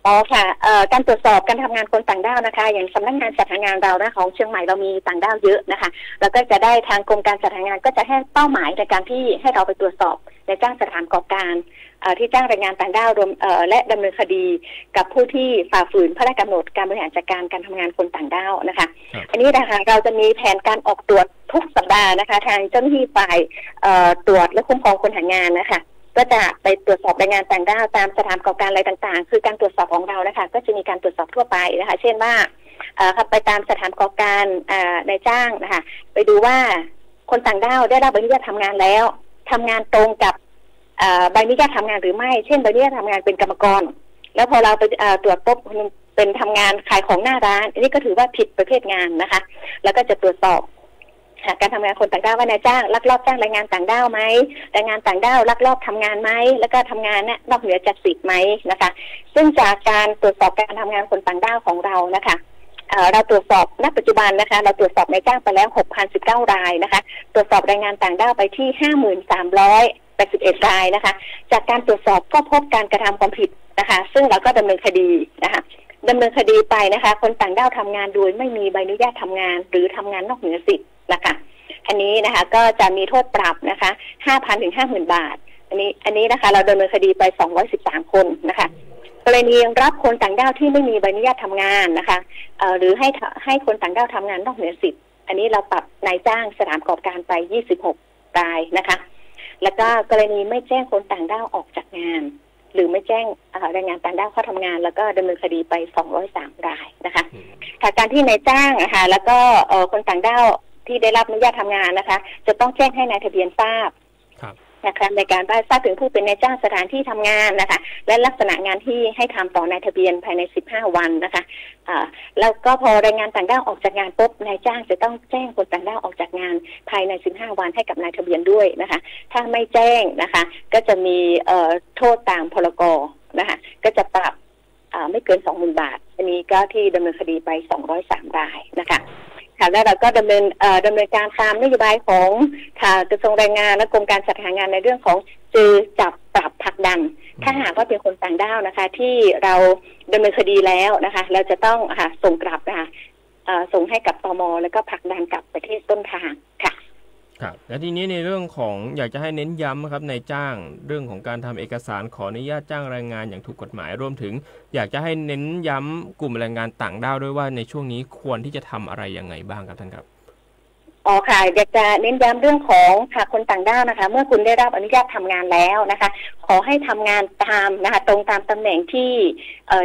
อ๋อค่ะการตรวจสอบการทำงานคนต่างด้าวนะคะอย่างสำนักงานจัดหางานเรานะของเชียงใหม่เรามีต่างด้าวเยอะนะคะแล้วก็จะได้ทางกรมการจัดหางานก็จะให้เป้าหมายในการที่ให้เราไปตรวจสอบในจ้างสถานประกอบการที่จ้างแรงงานต่างด้าวรวมและดำเนินคดีกับผู้ที่ฝ่าฝืนพระราชกำหนดการบริหารจัดการการทำงานคนต่างด้าวนะคะอันนี้นะคะเราจะมีแผนการออกตรวจทุกสัปดาห์นะคะทางเจ้าหน้าที่ฝ่ายตรวจและคุ้มครองคนหางานนะคะก็จะไปตรวจสอบแรงงานต่างด้าวตามสถานประกอบการอะไรต่างๆคือการตรวจสอบของเรานะคะก็จะมีการตรวจสอบทั่วไปนะคะเช่นว่าไปตามสถานประกอบการนายจ้างนะคะไปดูว่าคนต่างด้าวได้รับใบอนุญาตทำงานแล้วทำงานตรงกับใบอนุญาตทำงานหรือไม่เช่นใบอนุญาตทำงานเป็นกรรมกรแล้วพอเราไปตรวจพบเป็นทำงานขายของหน้าร้านอันนี้ก็ถือว่าผิดประเภทงานนะคะแล้วก็จะตรวจสอบการทำงานคนต่างด้าวว่านายจ้างลักลอบจ้างแรงงานต่างด้าวไหมแรงงานต่างด้าวลักลอบทำงานไหมแล้วก็ทำงานนอกเหนือจากสิทธิ์ไหมนะคะซึ่งจากการตรวจสอบการทำงานคนต่างด้าวของเรานะคะเราตรวจสอบณปัจจุบันนะคะเราตรวจสอบนายจ้างไปแล้ว 6,019 รายนะคะตรวจสอบแรงงานต่างด้าวไปที่ 53,81 รายนะคะจากการตรวจสอบก็พบการกระทำความผิดนะคะซึ่งเราก็ดำเนินคดีนะคะดำเนินคดีไปนะคะคนต่างด้าวทำงานโดยไม่มีใบอนุญาตทำงานหรือทำงานนอกเหนือสิทธิ์นะคะอันนี้นะคะก็จะมีโทษปรับนะคะ 5,000 ถึง 50,000 บาทอันนี้นะคะเราดำเนินคดีไป213 คนนะคะกรณีรับคนต่างด้าวที่ไม่มีใบอนุญาตทำงานนะคะหรือให้คนต่างด้าวทำงานนอกเหนือสิทธิ์อันนี้เราปรับนายจ้างสถานประกอบการไป26 รายนะคะแล้วก็กรณีไม่แจ้งคนต่างด้าวออกจากงานหรือไม่แจ้งแรงงานต่างด้าวเข้าทำงานแล้วก็ดำเนินคดีไป203 รายนะคะการที่นายจ้างนะคะแล้วก็คนต่างด้าวที่ได้รับอนุญาตทำงานนะคะจะต้องแจ้งให้นายทะเบียนทราบนะคะในการทราบถึงผู้เป็นนายจ้างสถานที่ทำงานนะคะและลักษณะงานที่ให้ทำต่อนายทะเบียนภายใน15 วันนะคะแล้วก็พอแรงงานต่างด้าวออกจากงานปุ๊บนายจ้างจะต้องแจ้งคนต่างด้าวออกจากงานภายใน15 วันให้กับนายทะเบียนด้วยนะคะถ้าไม่แจ้งนะคะก็จะมีโทษตามพรก.นะคะก็จะปรับไม่เกิน 20,000 บาทอันนี้ก็ที่ดำเนินคดีไป203 รายนะคะค่ะแล้วเราก็ดำเนินการตามนโยบายของกระทรวงแรงงานและกรมการจัดหางานในเรื่องของ เจอจับปรับผลักดันถ้าหากว่าเป็นคนต่างด้าวนะคะที่เราดำเนินคดีแล้วนะคะเราจะต้องส่งกลับนะคะส่งให้กับตม.แล้วก็ผลักดันกลับประเทศต้นทางค่ะครับและทีนี้ในเรื่องของอยากจะให้เน้นย้ำครับนายจ้างเรื่องของการทำเอกสารขออนุญาตจ้างแรงงานอย่างถูกกฎหมายรวมถึงอยากจะให้เน้นย้ำกลุ่มแรงงานต่างด้าวด้วยว่าในช่วงนี้ควรที่จะทำอะไรยังไงบ้างครับท่านครับอ๋อค่ะอยากจะเน้นย้ำเรื่องของคนต่างด้าวนะคะเมื่อคุณได้รับอนุญาตทำงานแล้วนะคะขอให้ทำงานตามนะคะตรงตามตำแหน่งที่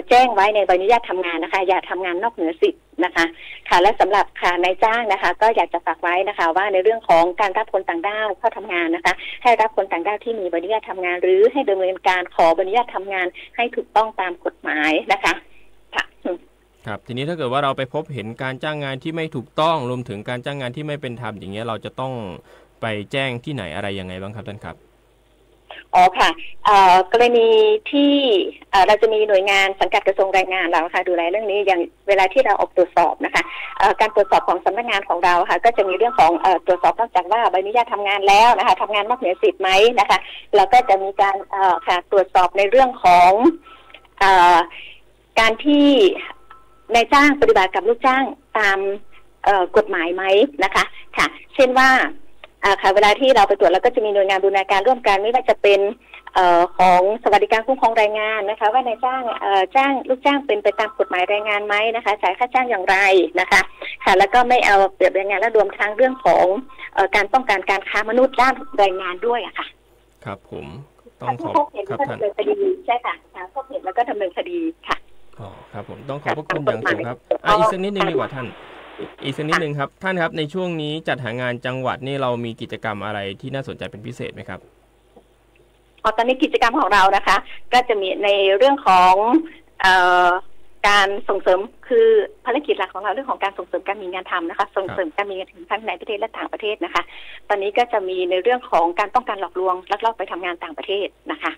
แจ้งไว้ในใบอนุญาตทำงานนะคะอย่าทำงานนอกเหนือสิทธิ์นะคะค่ะและสำหรับนายจ้างนะคะก็อยากจะฝากไว้นะคะว่าในเรื่องของการรับคนต่างด้าวเข้าทำงานนะคะให้รับคนต่างด้าวที่มีใบอนุญาตทำงานหรือให้ดำเนินการขอใบอนุญาตทำงานให้ถูกต้องตามกฎหมายนะคะค่ะครับทีนี้ถ้าเกิดว่าเราไปพบเห็นการจ้างงานที่ไม่ถูกต้องรวมถึงการจ้างงานที่ไม่เป็นธรรมอย่างเงี้ยเราจะต้องไปแจ้งที่ไหนอะไรยังไงบ้างครับท่านครับอ๋อค่ะกรณีที่เราจะมีหน่วยงานสังกัดกระทรวงแรงงานเราค่ะดูแลเรื่องนี้อย่างเวลาที่เราออกตรวจสอบนะคะการตรวจสอบของสำนักงานของเราค่ะก็จะมีเรื่องของตรวจสอบนอกจากว่าใบอนุญาตทำงานแล้วนะคะทำงานนอกเหนือสิทธิ์ไหมนะคะเราก็จะมีการค่ะตรวจสอบในเรื่องของการที่นายจ้างปฏิบัติกับลูกจ้างตามกฎหมายไหมนะคะค่ะเช่นว่าค่ะเวลาที่เราไปตรวจแล้วก็จะมีหน่วยงานบูรณาการร่วมกันไม่ว่าจะเป็นของสวัสดิการคุ้มครองแรงงานนะคะว่านายจ้างจ้างลูกจ้างเป็นไปตามกฎหมายแรงงานไหมนะคะจ่ายค่าจ้างอย่างไรนะคะค่ะแล้วก็ไม่เอาเปรียบแรงงานและรวมทั้งเรื่องของการป้องกันการค้ามนุษย์ด้านแรงงานด้วยอะค่ะครับผมต้องขอครับท่านดำเนินคดีใช่ค่ะพบเห็นแล้วก็ดำเนินคดีค่ะอ๋อครับผมต้องขอบพระคุณอย่างสูงครับอีกสักนิดนึงดีกว่าท่านอีกสักนิดนึงครับท่านครับในช่วงนี้จัดหางานจังหวัดนี่เรามีกิจกรรมอะไรที่น่าสนใจเป็นพิเศษไหมครับตอนนี้กิจกรรมของเรานะคะก็จะมีในเรื่องของการส่งเสริมคือภารกิจหลักของเราเรื่องของการส่งเสริมการมีงานทำนะคะส่งเสริมการมีงานทำทั้งในประเทศและต่างประเทศนะคะตอนนี้ก็จะมีในเรื่องของการป้องกันหลอกลวงลักลอบไปทำงานต่างประเทศนะคะ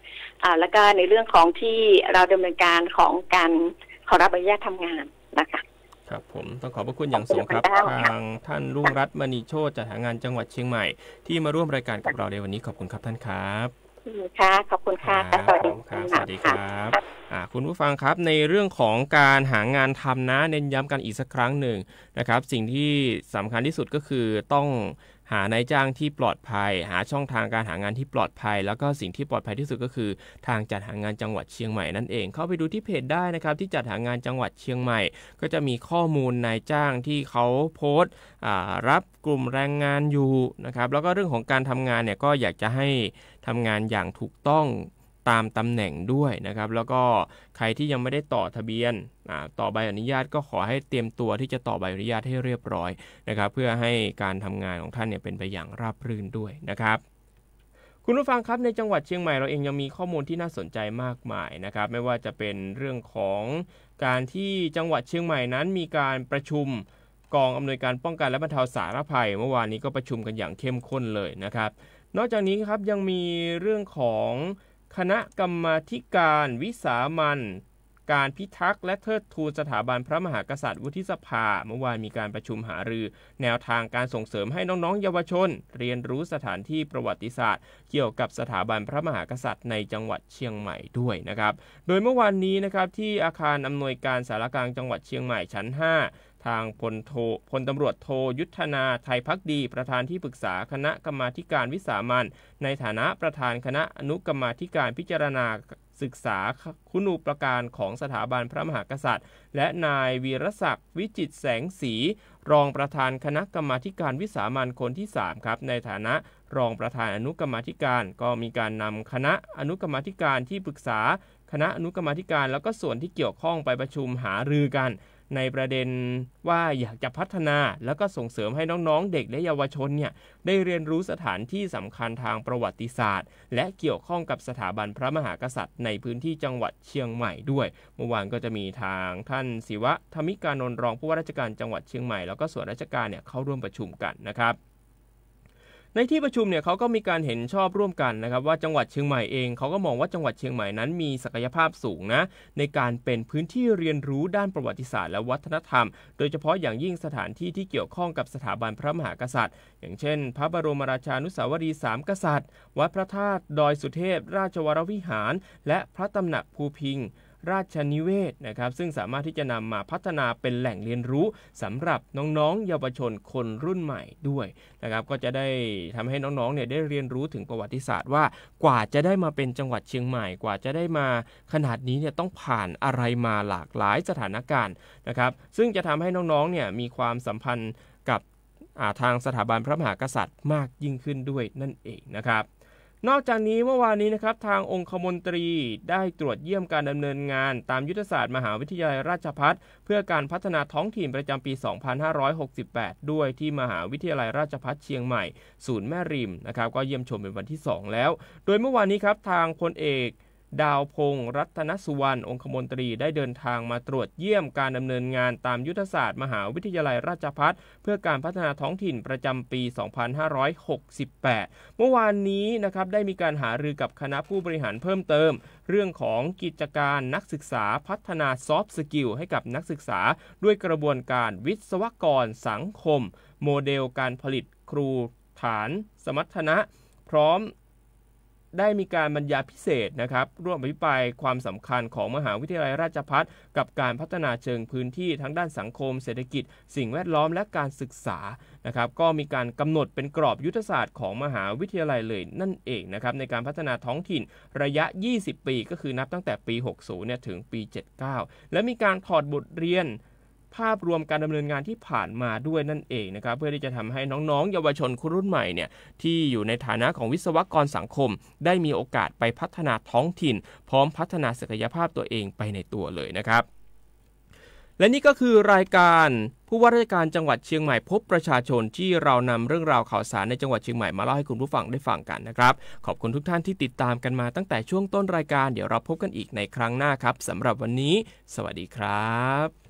แล้วก็ในเรื่องของที่เราดำเนินการของการขอรับอนุญาตทำงานนะคะครับผมต้องขอบพระคุณอย่างสูงครับทางท่านรุ่งรัตน์มณีโชติจัดหางานจังหวัดเชียงใหม่ที่มาร่วมรายการกับเราในวันนี้ขอบคุณครับท่านครับค่ะขอบคุณค่ะสวัสดีครับสวัสดีครับคุณผู้ฟังครับในเรื่องของการหางานทำนะเน้นย้ำกันอีกสักครั้งหนึ่งนะครับสิ่งที่สำคัญที่สุดก็คือต้องหานายจ้างที่ปลอดภัยหาช่องทางการหางานที่ปลอดภัยแล้วก็สิ่งที่ปลอดภัยที่สุดก็คือทางจัดหางานจังหวัดเชียงใหม่นั่นเองเข้าไปดูที่เพจได้นะครับที่จัดหางานจังหวัดเชียงใหม่ก็จะมีข้อมูลนายจ้างที่เขาโพสต์รับกลุ่มแรงงานอยู่นะครับแล้วก็เรื่องของการทำงานเนี่ยก็อยากจะให้ทำงานอย่างถูกต้องตามตำแหน่งด้วยนะครับแล้วก็ใครที่ยังไม่ได้ต่อทะเบียนต่อใบอนุญาตก็ขอให้เตรียมตัวที่จะต่อใบอนุญาตให้เรียบร้อยนะครับเพื่อให้การทำงานของท่านเนี่ยเป็นไปอย่างราบรื่นด้วยนะครับคุณผู้ฟังครับในจังหวัดเชียงใหม่เราเองยังมีข้อมูลที่น่าสนใจมากมายนะครับไม่ว่าจะเป็นเรื่องของการที่จังหวัดเชียงใหม่นั้นมีการประชุมกองอำนวยการป้องกันและบรรเทาสาธารณภัยเมื่อวานนี้ก็ประชุมกันอย่างเข้มข้นเลยนะครับนอกจากนี้ครับยังมีเรื่องของคณะกรรมาธิการวิสามัญการพิทักษ์และเทิดทูนสถาบันพระมหากษัตริย์วุฒิสภาเมื่อวานมีการประชุมหารือแนวทางการส่งเสริมให้น้องๆเยาวชนเรียนรู้สถานที่ประวัติศาสตร์เกี่ยวกับสถาบันพระมหากษัตริย์ในจังหวัดเชียงใหม่ด้วยนะครับโดยเมื่อวานนี้นะครับที่อาคารอำนวยการสารกลางจังหวัดเชียงใหม่ชั้น 5ทางพลตำรวจโทยุทธนาไทยภักดีประธานที่ปรึกษาคณะกรรมาธิการวิสามัญในฐานะประธานคณะอนุกรรมาธิการพิจารณาศึกษาคุณูปการของสถาบันพระมหากษัตริย์และนายวีรศักดิ์วิจิตรแสงสีรองประธานคณะกรรมาธิการวิสามัญคนที่3ครับในฐานะรองประธานอนุกรรมาธิการก็มีการนำคณะอนุกรรมาธิการที่ปรึกษาคณะอนุกรรมาธิการแล้วก็ส่วนที่เกี่ยวข้องไปประชุมหารือกันในประเด็นว่าอยากจะพัฒนาแล้วก็ส่งเสริมให้น้องๆเด็กและเยาวชนเนี่ยได้เรียนรู้สถานที่สำคัญทางประวัติศาสตร์และเกี่ยวข้องกับสถาบันพระมหากษัตริย์ในพื้นที่จังหวัดเชียงใหม่ด้วยเมื่อวานก็จะมีทางท่านศิวะธมิกานนท์รองผู้ว่าราชการจังหวัดเชียงใหม่แล้วก็ส่วนราชการเนี่ยเข้าร่วมประชุมกันนะครับ ในที่ประชุมเนี่ยเขาก็มีการเห็นชอบร่วมกันนะครับว่าจังหวัดเชียงใหม่เองเขาก็มองว่าจังหวัดเชียงใหม่นั้นมีศักยภาพสูงนะในการเป็นพื้นที่เรียนรู้ด้านประวัติศาสตร์และวัฒนธรรมโดยเฉพาะอย่างยิ่งสถานที่ที่เกี่ยวข้องกับสถาบันพระมหากษัตริย์อย่างเช่นพระบรมราชานุสาวรีย์สามกษัตริย์วัดพระธาตุดอยสุเทพราชวรวิหารและพระตำหนักภูพิงค์ราชนิเวศนะครับซึ่งสามารถที่จะนำมาพัฒนาเป็นแหล่งเรียนรู้สำหรับน้องๆเยาวชนคนรุ่นใหม่ด้วยนะครับก็จะได้ทำให้น้องๆเนี่ยได้เรียนรู้ถึงประวัติศาสตร์ว่ากว่าจะได้มาเป็นจังหวัดเชียงใหม่กว่าจะได้มาขนาดนี้เนี่ยต้องผ่านอะไรมาหลากหลายสถานการณ์นะครับซึ่งจะทำให้น้องๆเนี่ยมีความสัมพันธ์กับทางสถาบันพระมหากษัตริย์มากยิ่งขึ้นด้วยนั่นเองนะครับนอกจากนี้เมื่อวานนี้นะครับทางองคมนตรีได้ตรวจเยี่ยมการดำเนินงานตามยุทธศาสตร์มหาวิทยาลัยราชภัฏเพื่อการพัฒนาท้องถิ่นประจำปี 2568 ด้วยที่มหาวิทยาลัยราชภัฏเชียงใหม่ศูนย์แม่ริมนะครับก็เยี่ยมชมเป็นวันที่ 2 แล้วโดยเมื่อวานนี้ครับทางพลเอกดาวพงษ์รัตนสุวรรณองคมนตรีได้เดินทางมาตรวจเยี่ยมการดำเนินงานตามยุทธศาสตร์มหาวิทยาลัยราชภัฏเพื่อการพัฒนาท้องถิ่นประจำปี 2568 เมื่อวานนี้นะครับได้มีการหารือกับคณะผู้บริหารเพิ่มเติมเรื่องของกิจการนักศึกษาพัฒนาซอฟต์สกิลให้กับนักศึกษาด้วยกระบวนการวิศวกรสังคมโมเดลการผลิตครูฐานสมรรถนะพร้อมได้มีการบรรยายพิเศษนะครับร่วมอภิปรายความสำคัญของมหาวิทยาลัยราชภัฏกับการพัฒนาเชิงพื้นที่ทั้งด้านสังคมเศรษฐกิจสิ่งแวดล้อมและการศึกษานะครับก็มีการกำหนดเป็นกรอบยุทธศาสตร์ของมหาวิทยาลัยเลยนั่นเองนะครับในการพัฒนาท้องถิ่นระยะ 20 ปีก็คือนับตั้งแต่ปี 60 เนี่ยถึงปี 79 และมีการถอดบทเรียนภาพรวมการดำเนินงานที่ผ่านมาด้วยนั่นเองนะครับเพื่อที่จะทำให้น้องๆเยาวชนคนรุ่นใหม่เนี่ยที่อยู่ในฐานะของวิศวกรสังคมได้มีโอกาสไปพัฒนาท้องถิ่นพร้อมพัฒนาศักยภาพตัวเองไปในตัวเลยนะครับและนี่ก็คือรายการผู้ว่าราชการจังหวัดเชียงใหม่พบประชาชนที่เรานำเรื่องราวข่าวสารในจังหวัดเชียงใหม่มาเล่าให้คุณผู้ฟังได้ฟังกันนะครับขอบคุณทุกท่านที่ติดตามกันมาตั้งแต่ช่วงต้นรายการเดี๋ยวเราพบกันอีกในครั้งหน้าครับสำหรับวันนี้สวัสดีครับ